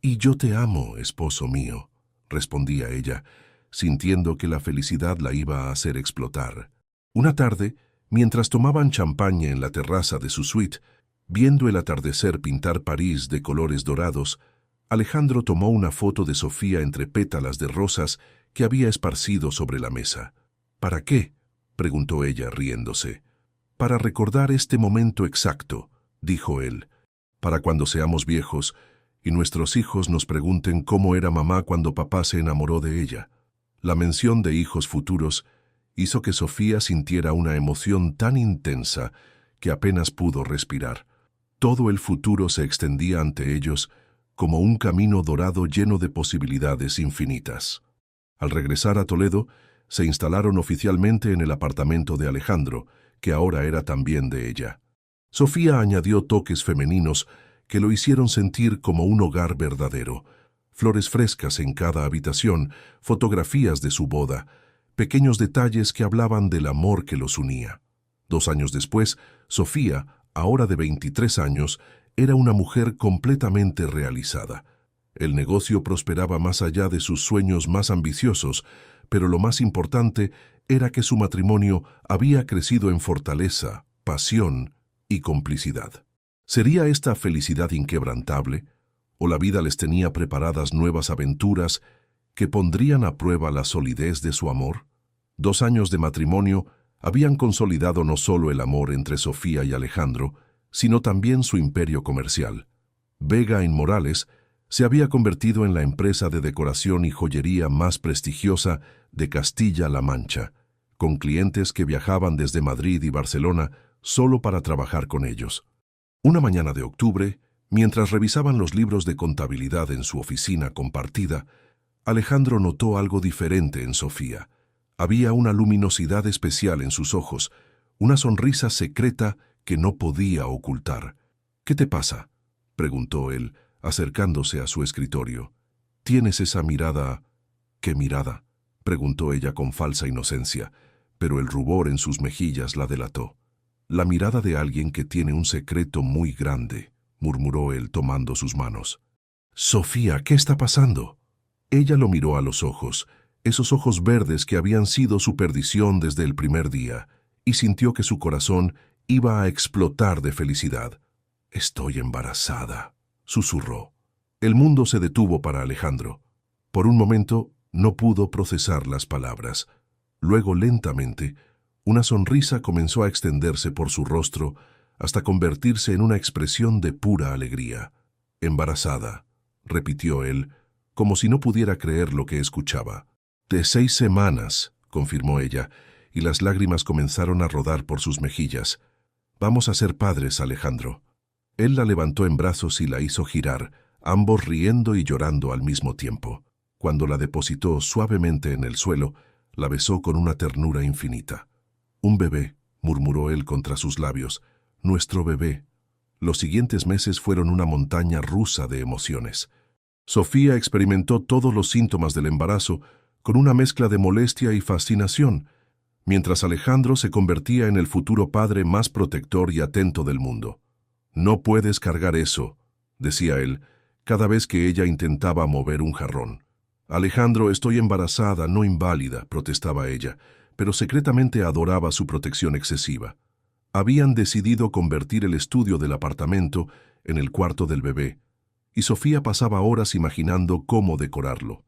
«Y yo te amo, esposo mío», respondía ella, sintiendo que la felicidad la iba a hacer explotar. Una tarde, mientras tomaban champaña en la terraza de su suite, viendo el atardecer pintar París de colores dorados, Alejandro tomó una foto de Sofía entre pétalas de rosas que había esparcido sobre la mesa. «¿Para qué?», preguntó ella riéndose. «Para recordar este momento exacto», dijo él, «para cuando seamos viejos y nuestros hijos nos pregunten cómo era mamá cuando papá se enamoró de ella». La mención de hijos futuros hizo que Sofía sintiera una emoción tan intensa que apenas pudo respirar. Todo el futuro se extendía ante ellos como un camino dorado lleno de posibilidades infinitas. Al regresar a Toledo, se instalaron oficialmente en el apartamento de Alejandro, que ahora era también de ella. Sofía añadió toques femeninos que lo hicieron sentir como un hogar verdadero. Flores frescas en cada habitación, fotografías de su boda, pequeños detalles que hablaban del amor que los unía. 2 años después, Sofía, ahora de 23 años, era una mujer completamente realizada. El negocio prosperaba más allá de sus sueños más ambiciosos, pero lo más importante era que su matrimonio había crecido en fortaleza, pasión y complicidad. ¿Sería esta felicidad inquebrantable, o la vida les tenía preparadas nuevas aventuras que pondrían a prueba la solidez de su amor? 2 años de matrimonio habían consolidado no solo el amor entre Sofía y Alejandro, sino también su imperio comercial. Vega Morales se había convertido en la empresa de decoración y joyería más prestigiosa de Castilla-La Mancha, con clientes que viajaban desde Madrid y Barcelona solo para trabajar con ellos. Una mañana de octubre, mientras revisaban los libros de contabilidad en su oficina compartida, Alejandro notó algo diferente en Sofía. Había una luminosidad especial en sus ojos, una sonrisa secreta que no podía ocultar. «¿Qué te pasa?», preguntó él, acercándose a su escritorio. «¿Tienes esa mirada?» «¿Qué mirada?», preguntó ella con falsa inocencia, pero el rubor en sus mejillas la delató. «La mirada de alguien que tiene un secreto muy grande», murmuró él tomando sus manos. «Sofía, ¿qué está pasando?». Ella lo miró a los ojos, esos ojos verdes que habían sido su perdición desde el primer día, y sintió que su corazón iba a explotar de felicidad. «Estoy embarazada», susurró. El mundo se detuvo para Alejandro. Por un momento no pudo procesar las palabras. Luego, lentamente, una sonrisa comenzó a extenderse por su rostro hasta convertirse en una expresión de pura alegría. «Embarazada», repitió él, como si no pudiera creer lo que escuchaba. «De 6 semanas», confirmó ella, y las lágrimas comenzaron a rodar por sus mejillas. «Vamos a ser padres, Alejandro». Él la levantó en brazos y la hizo girar, ambos riendo y llorando al mismo tiempo. Cuando la depositó suavemente en el suelo, la besó con una ternura infinita. «Un bebé», murmuró él contra sus labios, «nuestro bebé». Los siguientes meses fueron una montaña rusa de emociones. Sofía experimentó todos los síntomas del embarazo con una mezcla de molestia y fascinación, mientras Alejandro se convertía en el futuro padre más protector y atento del mundo. «No puedes cargar eso», decía él, cada vez que ella intentaba mover un jarrón. «Alejandro, estoy embarazada, no inválida», protestaba ella, pero secretamente adoraba su protección excesiva. Habían decidido convertir el estudio del apartamento en el cuarto del bebé, y Sofía pasaba horas imaginando cómo decorarlo.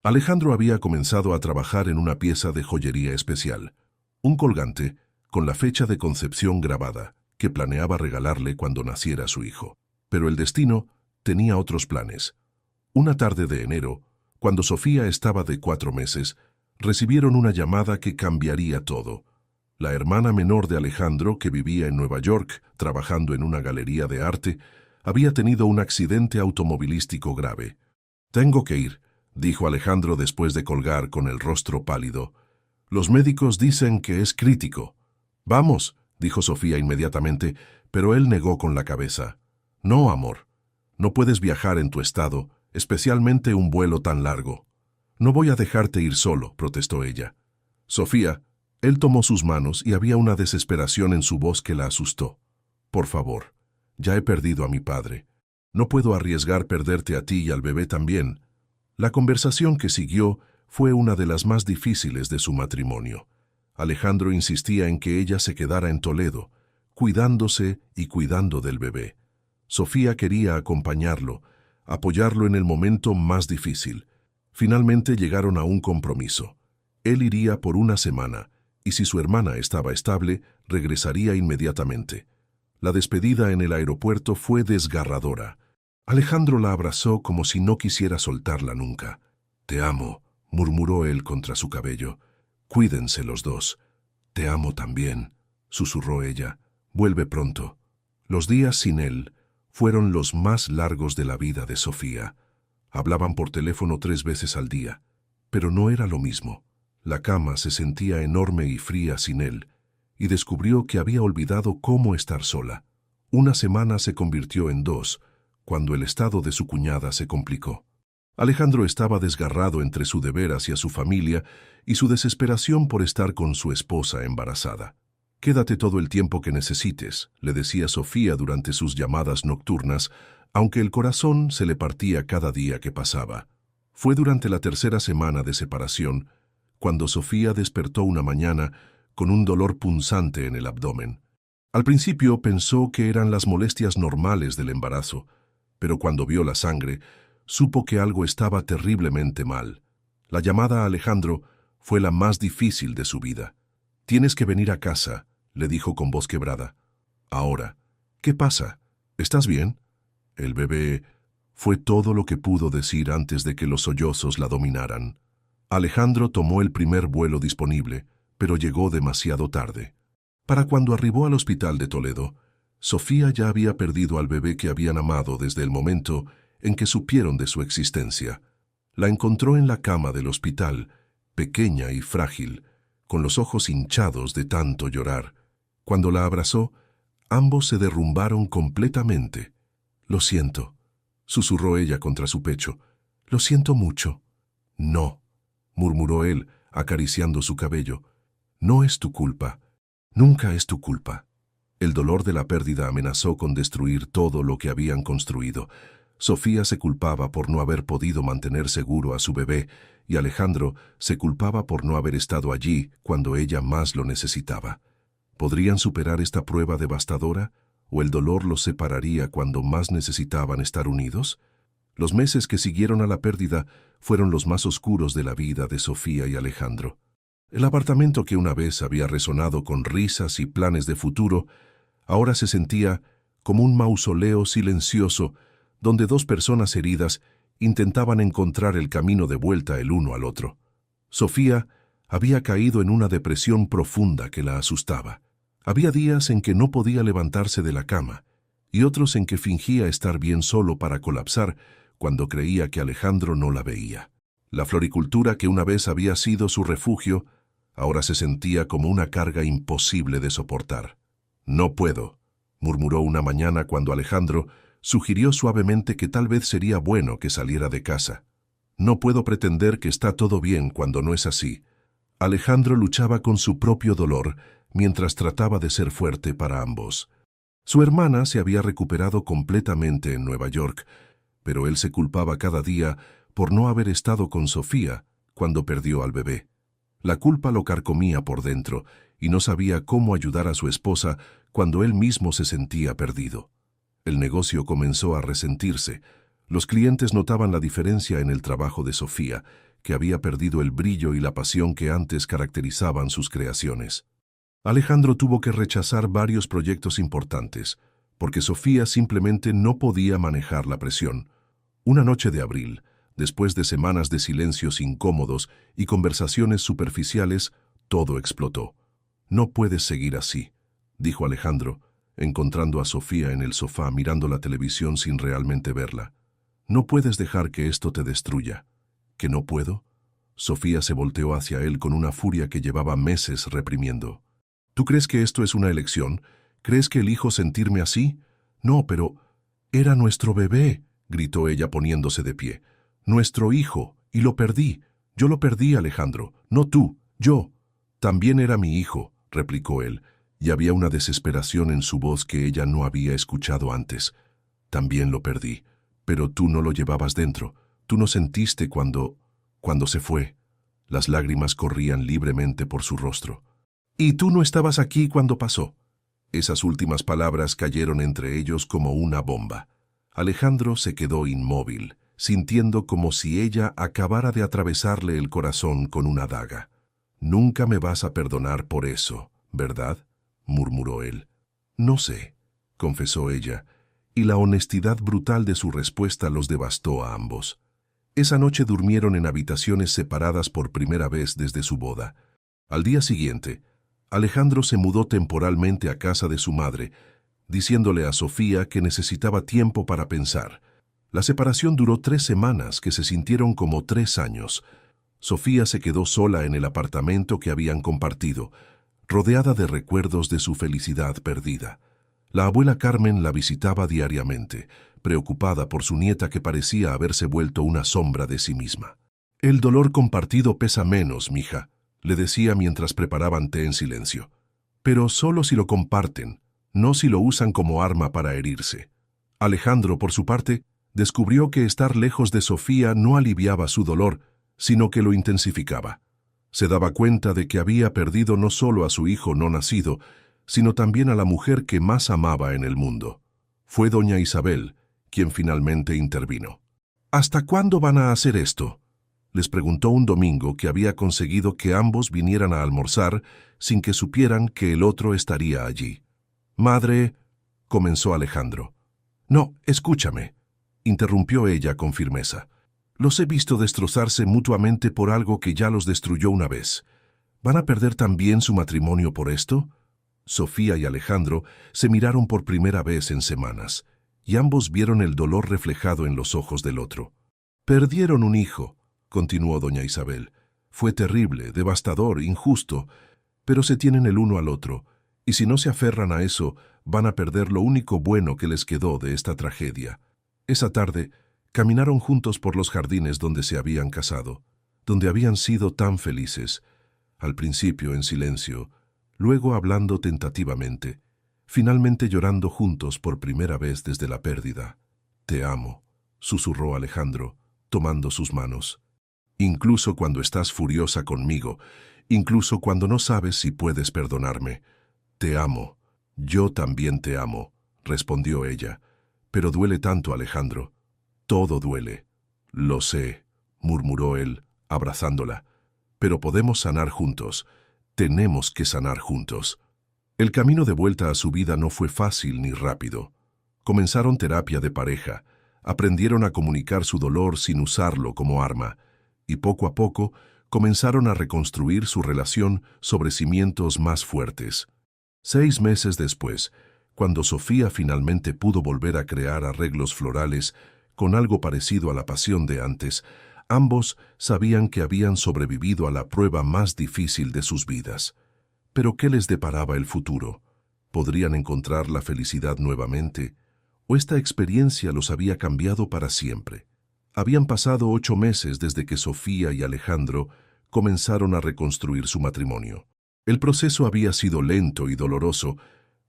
Alejandro había comenzado a trabajar en una pieza de joyería especial, un colgante con la fecha de concepción grabada, que planeaba regalarle cuando naciera su hijo. Pero el destino tenía otros planes. Una tarde de enero, cuando Sofía estaba de 4 meses, recibieron una llamada que cambiaría todo. La hermana menor de Alejandro, que vivía en Nueva York, trabajando en una galería de arte, había tenido un accidente automovilístico grave. «Tengo que ir», dijo Alejandro después de colgar con el rostro pálido. «Los médicos dicen que es crítico». «Vamos», dijo Sofía inmediatamente, pero él negó con la cabeza. «No, amor. No puedes viajar en tu estado, especialmente un vuelo tan largo». «No voy a dejarte ir solo», protestó ella. «Sofía», él tomó sus manos y había una desesperación en su voz que la asustó. «Por favor, ya he perdido a mi padre. No puedo arriesgar perderte a ti y al bebé también». La conversación que siguió fue una de las más difíciles de su matrimonio. Alejandro insistía en que ella se quedara en Toledo, cuidándose y cuidando del bebé. Sofía quería acompañarlo, apoyarlo en el momento más difícil. Finalmente llegaron a un compromiso. Él iría por 1 semana, y si su hermana estaba estable, regresaría inmediatamente. La despedida en el aeropuerto fue desgarradora. Alejandro la abrazó como si no quisiera soltarla nunca. «Te amo», murmuró él contra su cabello. Cuídense los dos. Te amo también, susurró ella. Vuelve pronto. Los días sin él fueron los más largos de la vida de Sofía. Hablaban por teléfono 3 veces al día, pero no era lo mismo. La cama se sentía enorme y fría sin él, y descubrió que había olvidado cómo estar sola. Una semana se convirtió en 2, cuando el estado de su cuñada se complicó. Alejandro estaba desgarrado entre su deber hacia su familia y su desesperación por estar con su esposa embarazada. «Quédate todo el tiempo que necesites», le decía Sofía durante sus llamadas nocturnas, aunque el corazón se le partía cada día que pasaba. Fue durante la 3ª semana de separación cuando Sofía despertó una mañana con un dolor punzante en el abdomen. Al principio pensó que eran las molestias normales del embarazo, pero cuando vio la sangre, supo que algo estaba terriblemente mal. La llamada a Alejandro fue la más difícil de su vida. «Tienes que venir a casa», le dijo con voz quebrada. «Ahora. ¿Qué pasa? ¿Estás bien?» El bebé fue todo lo que pudo decir antes de que los sollozos la dominaran. Alejandro tomó el primer vuelo disponible, pero llegó demasiado tarde. Para cuando arribó al hospital de Toledo, Sofía ya había perdido al bebé que habían amado desde el momento en que supieron de su existencia. La encontró en la cama del hospital, pequeña y frágil, con los ojos hinchados de tanto llorar. Cuando la abrazó, ambos se derrumbaron completamente. «Lo siento», susurró ella contra su pecho. «Lo siento mucho». «No», murmuró él, acariciando su cabello. «No es tu culpa. Nunca es tu culpa». El dolor de la pérdida amenazó con destruir todo lo que habían construido. Sofía se culpaba por no haber podido mantener seguro a su bebé y Alejandro se culpaba por no haber estado allí cuando ella más lo necesitaba. ¿Podrían superar esta prueba devastadora o el dolor los separaría cuando más necesitaban estar unidos? Los meses que siguieron a la pérdida fueron los más oscuros de la vida de Sofía y Alejandro. El apartamento que una vez había resonado con risas y planes de futuro, ahora se sentía como un mausoleo silencioso donde 2 personas heridas intentaban encontrar el camino de vuelta el uno al otro. Sofía había caído en una depresión profunda que la asustaba. Había días en que no podía levantarse de la cama y otros en que fingía estar bien solo para colapsar cuando creía que Alejandro no la veía. La floricultura que una vez había sido su refugio, ahora se sentía como una carga imposible de soportar. «No puedo», murmuró una mañana cuando Alejandro sugirió suavemente que tal vez sería bueno que saliera de casa. «No puedo pretender que está todo bien cuando no es así». Alejandro luchaba con su propio dolor mientras trataba de ser fuerte para ambos. Su hermana se había recuperado completamente en Nueva York, pero él se culpaba cada día por no haber estado con Sofía cuando perdió al bebé. La culpa lo carcomía por dentro y no sabía cómo ayudar a su esposa cuando él mismo se sentía perdido. El negocio comenzó a resentirse. Los clientes notaban la diferencia en el trabajo de Sofía, que había perdido el brillo y la pasión que antes caracterizaban sus creaciones. Alejandro tuvo que rechazar varios proyectos importantes, porque Sofía simplemente no podía manejar la presión. Una noche de abril, después de semanas de silencios incómodos y conversaciones superficiales, todo explotó. «No puedes seguir así», dijo Alejandro, encontrando a Sofía en el sofá mirando la televisión sin realmente verla. «No puedes dejar que esto te destruya». «¿Que no puedo?» Sofía se volteó hacia él con una furia que llevaba meses reprimiendo. «¿Tú crees que esto es una elección? ¿Crees que elijo sentirme así? No, pero era nuestro bebé», gritó ella poniéndose de pie. «Nuestro hijo, y lo perdí. Yo lo perdí, Alejandro. No tú, yo». «También era mi hijo», replicó él, y había una desesperación en su voz que ella no había escuchado antes. «También lo perdí. Pero tú no lo llevabas dentro. Tú no sentiste cuando se fue». Las lágrimas corrían libremente por su rostro. «Y tú no estabas aquí cuando pasó». Esas últimas palabras cayeron entre ellos como una bomba. Alejandro se quedó inmóvil, sintiendo como si ella acabara de atravesarle el corazón con una daga. «Nunca me vas a perdonar por eso, ¿verdad?», murmuró él. «No sé», confesó ella, y la honestidad brutal de su respuesta los devastó a ambos. Esa noche durmieron en habitaciones separadas por primera vez desde su boda. Al día siguiente, Alejandro se mudó temporalmente a casa de su madre, diciéndole a Sofía que necesitaba tiempo para pensar. La separación duró 3 semanas que se sintieron como 3 años. Sofía se quedó sola en el apartamento que habían compartido, rodeada de recuerdos de su felicidad perdida. La abuela Carmen la visitaba diariamente, preocupada por su nieta que parecía haberse vuelto una sombra de sí misma. «El dolor compartido pesa menos, mija», le decía mientras preparaban té en silencio. «Pero solo si lo comparten, no si lo usan como arma para herirse». Alejandro, por su parte, descubrió que estar lejos de Sofía no aliviaba su dolor, sino que lo intensificaba. Se daba cuenta de que había perdido no solo a su hijo no nacido, sino también a la mujer que más amaba en el mundo. Fue doña Isabel quien finalmente intervino. «¿Hasta cuándo van a hacer esto?», les preguntó un domingo que había conseguido que ambos vinieran a almorzar sin que supieran que el otro estaría allí. «Madre», comenzó Alejandro. «No, escúchame», interrumpió ella con firmeza. «Los he visto destrozarse mutuamente por algo que ya los destruyó una vez. ¿Van a perder también su matrimonio por esto?». Sofía y Alejandro se miraron por primera vez en semanas, y ambos vieron el dolor reflejado en los ojos del otro. «Perdieron un hijo», continuó doña Isabel. «Fue terrible, devastador, injusto, pero se tienen el uno al otro, y si no se aferran a eso, van a perder lo único bueno que les quedó de esta tragedia». Esa tarde, caminaron juntos por los jardines donde se habían casado, donde habían sido tan felices, al principio en silencio, luego hablando tentativamente, finalmente llorando juntos por primera vez desde la pérdida. «Te amo», susurró Alejandro, tomando sus manos. «Incluso cuando estás furiosa conmigo, incluso cuando no sabes si puedes perdonarme. Te amo». «Yo también te amo», respondió ella. «Pero duele tanto, Alejandro. Todo duele». «Lo sé», murmuró él, abrazándola. «Pero podemos sanar juntos. Tenemos que sanar juntos». El camino de vuelta a su vida no fue fácil ni rápido. Comenzaron terapia de pareja, aprendieron a comunicar su dolor sin usarlo como arma, y poco a poco comenzaron a reconstruir su relación sobre cimientos más fuertes. 6 meses después, cuando Sofía finalmente pudo volver a crear arreglos florales con algo parecido a la pasión de antes, ambos sabían que habían sobrevivido a la prueba más difícil de sus vidas. Pero ¿qué les deparaba el futuro? ¿Podrían encontrar la felicidad nuevamente? ¿O esta experiencia los había cambiado para siempre? Habían pasado 8 meses desde que Sofía y Alejandro comenzaron a reconstruir su matrimonio. El proceso había sido lento y doloroso,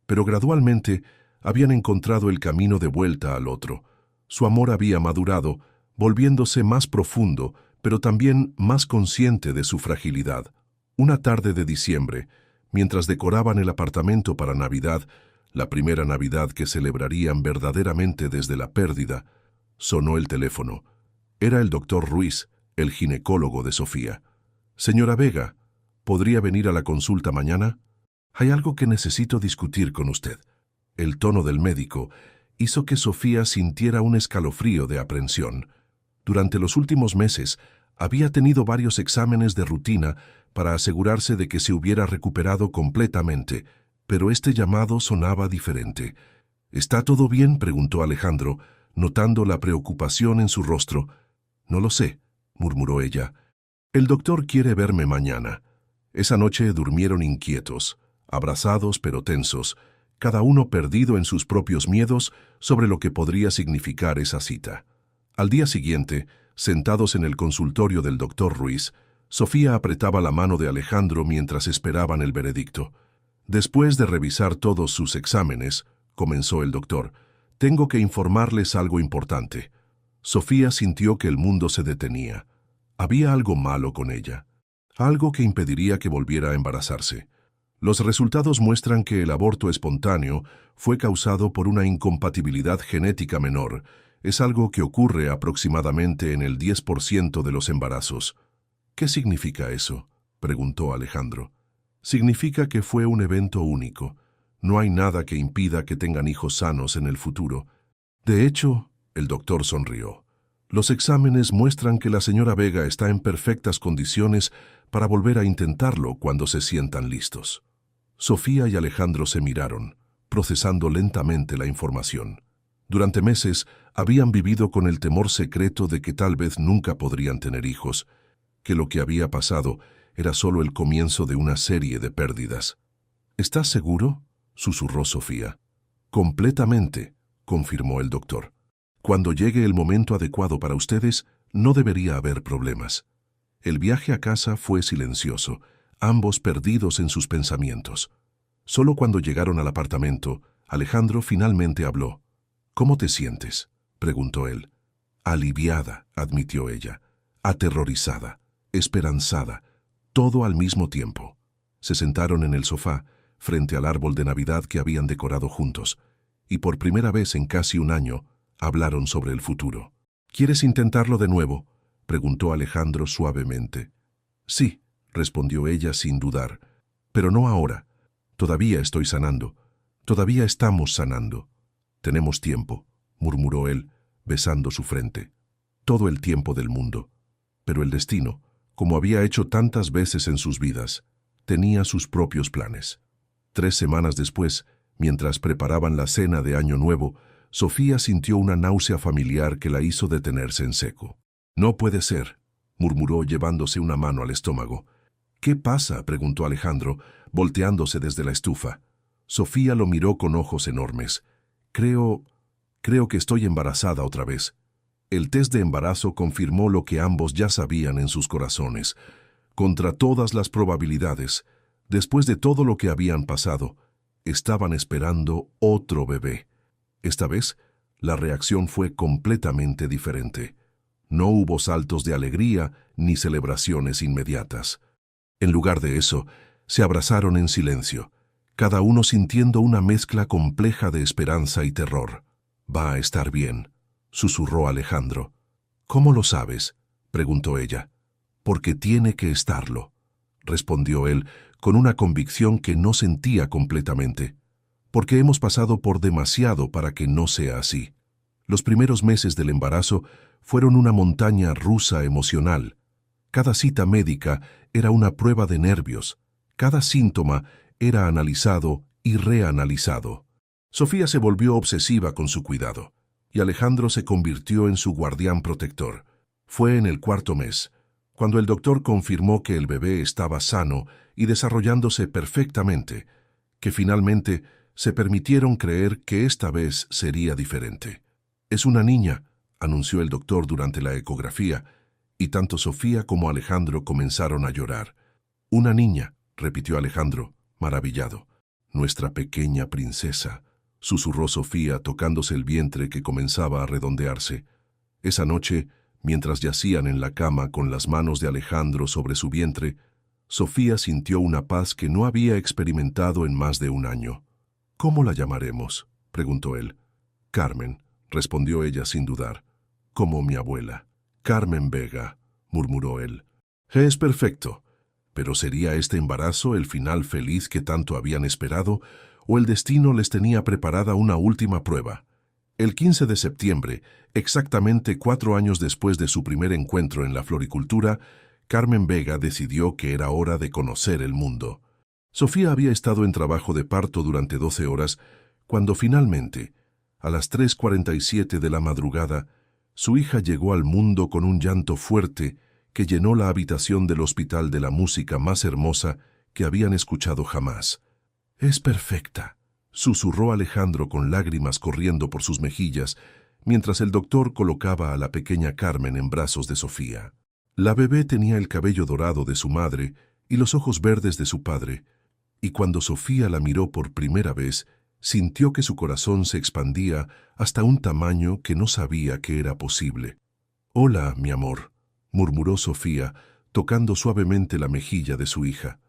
pero gradualmente habían encontrado el camino de vuelta al otro. Su amor había madurado, volviéndose más profundo, pero también más consciente de su fragilidad. Una tarde de diciembre, mientras decoraban el apartamento para Navidad, la primera Navidad que celebrarían verdaderamente desde la pérdida, sonó el teléfono. Era el doctor Ruiz, el ginecólogo de Sofía. «Señora Vega, ¿podría venir a la consulta mañana? Hay algo que necesito discutir con usted». El tono del médico hizo que Sofía sintiera un escalofrío de aprensión. Durante los últimos meses, había tenido varios exámenes de rutina para asegurarse de que se hubiera recuperado completamente, pero este llamado sonaba diferente. «¿Está todo bien?», preguntó Alejandro, notando la preocupación en su rostro. «No lo sé», murmuró ella. «El doctor quiere verme mañana». Esa noche durmieron inquietos, abrazados pero tensos, cada uno perdido en sus propios miedos sobre lo que podría significar esa cita. Al día siguiente, sentados en el consultorio del doctor Ruiz, Sofía apretaba la mano de Alejandro mientras esperaban el veredicto. «Después de revisar todos sus exámenes», comenzó el doctor, «tengo que informarles algo importante». Sofía sintió que el mundo se detenía. Había algo malo con ella, algo que impediría que volviera a embarazarse. Los resultados muestran que el aborto espontáneo fue causado por una incompatibilidad genética menor. Es algo que ocurre aproximadamente en el 10% de los embarazos. «¿Qué significa eso?», preguntó Alejandro. «Significa que fue un evento único. No hay nada que impida que tengan hijos sanos en el futuro». De hecho, el doctor sonrió. Los exámenes muestran que la señora Vega está en perfectas condiciones para volver a intentarlo cuando se sientan listos. Sofía y Alejandro se miraron, procesando lentamente la información. Durante meses habían vivido con el temor secreto de que tal vez nunca podrían tener hijos, que lo que había pasado era solo el comienzo de una serie de pérdidas. ¿Estás seguro?, susurró Sofía. Completamente, confirmó el doctor. Cuando llegue el momento adecuado para ustedes, no debería haber problemas. El viaje a casa fue silencioso, ambos perdidos en sus pensamientos. Solo cuando llegaron al apartamento, Alejandro finalmente habló. «¿Cómo te sientes?», preguntó él. «Aliviada», admitió ella. «Aterrorizada, esperanzada, todo al mismo tiempo». Se sentaron en el sofá, frente al árbol de Navidad que habían decorado juntos, y por primera vez en casi un año, hablaron sobre el futuro. «¿Quieres intentarlo de nuevo?», preguntó Alejandro suavemente. «Sí», respondió ella sin dudar, «pero no ahora. Todavía estoy sanando. Todavía estamos sanando». «Tenemos tiempo», murmuró él, besando su frente. «Todo el tiempo del mundo». Pero el destino, como había hecho tantas veces en sus vidas, tenía sus propios planes. 3 semanas después, mientras preparaban la cena de Año Nuevo, Sofía sintió una náusea familiar que la hizo detenerse en seco. «No puede ser», murmuró llevándose una mano al estómago. «¿Qué pasa?», preguntó Alejandro, volteándose desde la estufa. Sofía lo miró con ojos enormes. Creo que estoy embarazada otra vez». El test de embarazo confirmó lo que ambos ya sabían en sus corazones. Contra todas las probabilidades, después de todo lo que habían pasado, estaban esperando otro bebé. Esta vez, la reacción fue completamente diferente. No hubo saltos de alegría ni celebraciones inmediatas. En lugar de eso, se abrazaron en silencio, cada uno sintiendo una mezcla compleja de esperanza y terror. «Va a estar bien», susurró Alejandro. «¿Cómo lo sabes?», preguntó ella. «Porque tiene que estarlo», respondió él con una convicción que no sentía completamente. «Porque hemos pasado por demasiado para que no sea así». Los primeros meses del embarazo fueron una montaña rusa emocional. Cada cita médica era una prueba de nervios. Cada síntoma era analizado y reanalizado. Sofía se volvió obsesiva con su cuidado, y Alejandro se convirtió en su guardián protector. Fue en el 4.º mes, cuando el doctor confirmó que el bebé estaba sano y desarrollándose perfectamente, que finalmente se permitieron creer que esta vez sería diferente. «Es una niña», anunció el doctor durante la ecografía, y tanto Sofía como Alejandro comenzaron a llorar. «Una niña», repitió Alejandro, maravillado. «Nuestra pequeña princesa», susurró Sofía tocándose el vientre que comenzaba a redondearse. Esa noche, mientras yacían en la cama con las manos de Alejandro sobre su vientre, Sofía sintió una paz que no había experimentado en más de un año. «¿Cómo la llamaremos?», preguntó él. «Carmen», respondió ella sin dudar. «Como mi abuela». «Carmen Vega», murmuró él. «Es perfecto. Pero ¿sería este embarazo el final feliz que tanto habían esperado, o el destino les tenía preparada una última prueba?» El 15 de septiembre, exactamente 4 años después de su primer encuentro en la floricultura, Carmen Vega decidió que era hora de conocer el mundo. Sofía había estado en trabajo de parto durante 12 horas, cuando finalmente, a las 3:47 de la madrugada, su hija llegó al mundo con un llanto fuerte que llenó la habitación del hospital de la música más hermosa que habían escuchado jamás. «Es perfecta», susurró Alejandro con lágrimas corriendo por sus mejillas, mientras el doctor colocaba a la pequeña Carmen en brazos de Sofía. La bebé tenía el cabello dorado de su madre y los ojos verdes de su padre, y cuando Sofía la miró por primera vez, sintió que su corazón se expandía hasta un tamaño que no sabía que era posible. «Hola, mi amor», murmuró Sofía, tocando suavemente la mejilla de su hija.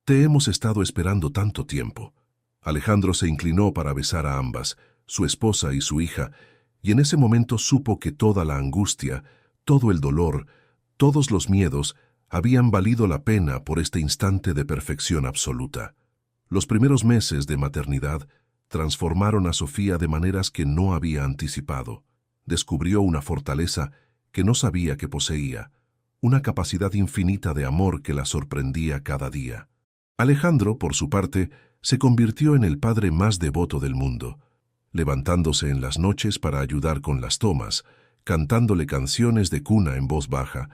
«Te hemos estado esperando tanto tiempo». Alejandro se inclinó para besar a ambas, su esposa y su hija, y en ese momento supo que toda la angustia, todo el dolor, todos los miedos habían valido la pena por este instante de perfección absoluta. Los primeros meses de maternidad transformaron a Sofía de maneras que no había anticipado. Descubrió una fortaleza que no sabía que poseía, una capacidad infinita de amor que la sorprendía cada día. Alejandro, por su parte, se convirtió en el padre más devoto del mundo, levantándose en las noches para ayudar con las tomas, cantándole canciones de cuna en voz baja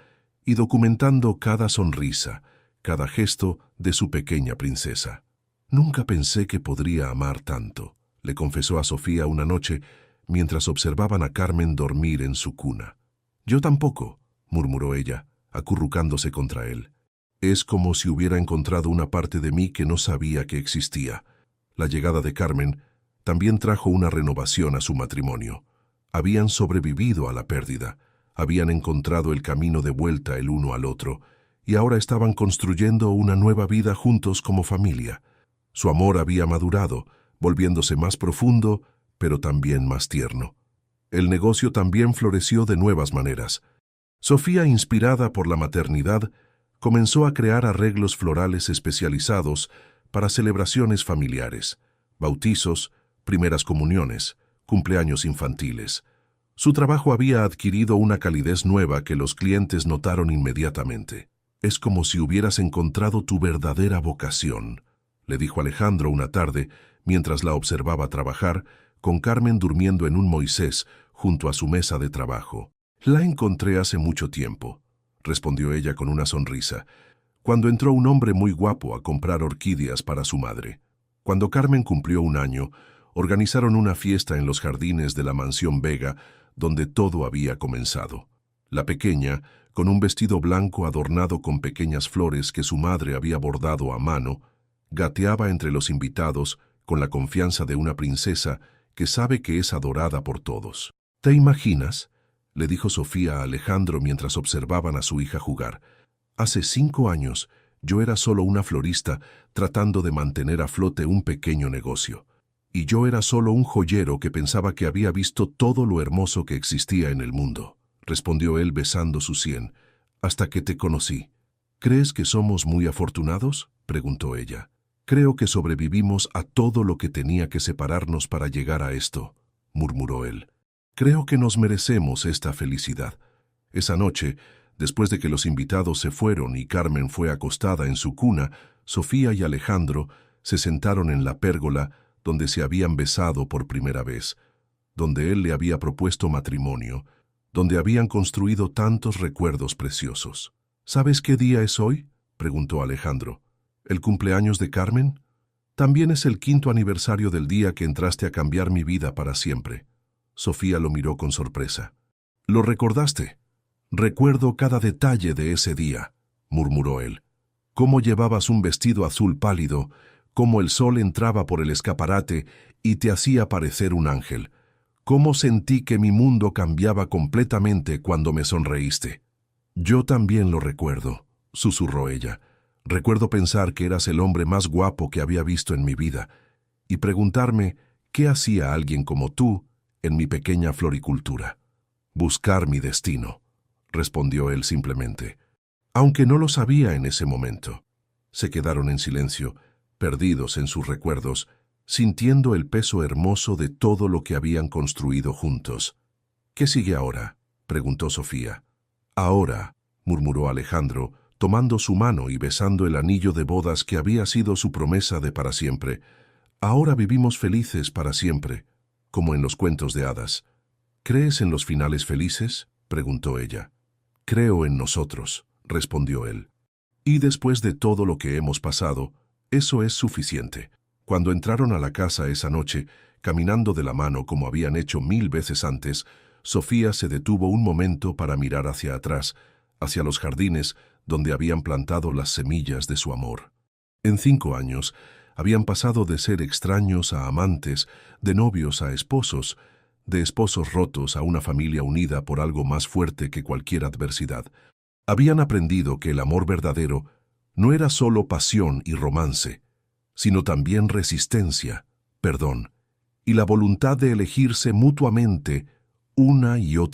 y documentando cada sonrisa, cada gesto de su pequeña princesa. «Nunca pensé que podría amar tanto», le confesó a Sofía una noche mientras observaban a Carmen dormir en su cuna. «Yo tampoco», murmuró ella, acurrucándose contra él. «Es como si hubiera encontrado una parte de mí que no sabía que existía». La llegada de Carmen también trajo una renovación a su matrimonio. Habían sobrevivido a la pérdida, habían encontrado el camino de vuelta el uno al otro, y ahora estaban construyendo una nueva vida juntos como familia. Su amor había madurado, volviéndose más profundo, pero también más tierno. El negocio también floreció de nuevas maneras. Sofía, inspirada por la maternidad, comenzó a crear arreglos florales especializados para celebraciones familiares, bautizos, primeras comuniones, cumpleaños infantiles. Su trabajo había adquirido una calidez nueva que los clientes notaron inmediatamente. «Es como si hubieras encontrado tu verdadera vocación», le dijo Alejandro una tarde mientras la observaba trabajar, con Carmen durmiendo en un Moisés junto a su mesa de trabajo. «La encontré hace mucho tiempo», respondió ella con una sonrisa, cuando entró un hombre muy guapo a comprar orquídeas para su madre. Cuando Carmen cumplió 1 año, organizaron una fiesta en los jardines de la mansión Vega, donde todo había comenzado. La pequeña, con un vestido blanco adornado con pequeñas flores que su madre había bordado a mano, gateaba entre los invitados con la confianza de una princesa que sabe que es adorada por todos. «¿Te imaginas?», le dijo Sofía a Alejandro mientras observaban a su hija jugar. «Hace 5 años yo era solo una florista tratando de mantener a flote un pequeño negocio. Y yo era solo un joyero que pensaba que había visto todo lo hermoso que existía en el mundo», respondió él besando su sien, «hasta que te conocí». «¿Crees que somos muy afortunados?», preguntó ella. «Creo que sobrevivimos a todo lo que tenía que separarnos para llegar a esto», murmuró él. «Creo que nos merecemos esta felicidad». Esa noche, después de que los invitados se fueron y Carmen fue acostada en su cuna, Sofía y Alejandro se sentaron en la pérgola donde se habían besado por primera vez, donde él le había propuesto matrimonio, donde habían construido tantos recuerdos preciosos. «¿Sabes qué día es hoy?», preguntó Alejandro. «¿El cumpleaños de Carmen? También es el 5º aniversario del día que entraste a cambiar mi vida para siempre». Sofía lo miró con sorpresa. «¿Lo recordaste?». «Recuerdo cada detalle de ese día», murmuró él. «Cómo llevabas un vestido azul pálido, cómo el sol entraba por el escaparate y te hacía parecer un ángel. Cómo sentí que mi mundo cambiaba completamente cuando me sonreíste». «Yo también lo recuerdo», susurró ella. «Recuerdo pensar que eras el hombre más guapo que había visto en mi vida y preguntarme qué hacía alguien como tú en mi pequeña floricultura». «Buscar mi destino», respondió él simplemente, aunque no lo sabía en ese momento. Se quedaron en silencio, perdidos en sus recuerdos, sintiendo el peso hermoso de todo lo que habían construido juntos. «¿Qué sigue ahora?», preguntó Sofía. «Ahora», murmuró Alejandro, tomando su mano y besando el anillo de bodas que había sido su promesa de para siempre. «Ahora vivimos felices para siempre, como en los cuentos de hadas». «¿Crees en los finales felices?», preguntó ella. «Creo en nosotros», respondió él. «Y después de todo lo que hemos pasado, eso es suficiente». Cuando entraron a la casa esa noche, caminando de la mano como habían hecho 1000 veces antes, Sofía se detuvo un momento para mirar hacia atrás, hacia los jardines donde habían plantado las semillas de su amor. En 5 años, habían pasado de ser extraños a amantes, de novios a esposos, de esposos rotos a una familia unida por algo más fuerte que cualquier adversidad. Habían aprendido que el amor verdadero no era solo pasión y romance, sino también resistencia, perdón, y la voluntad de elegirse mutuamente una y otra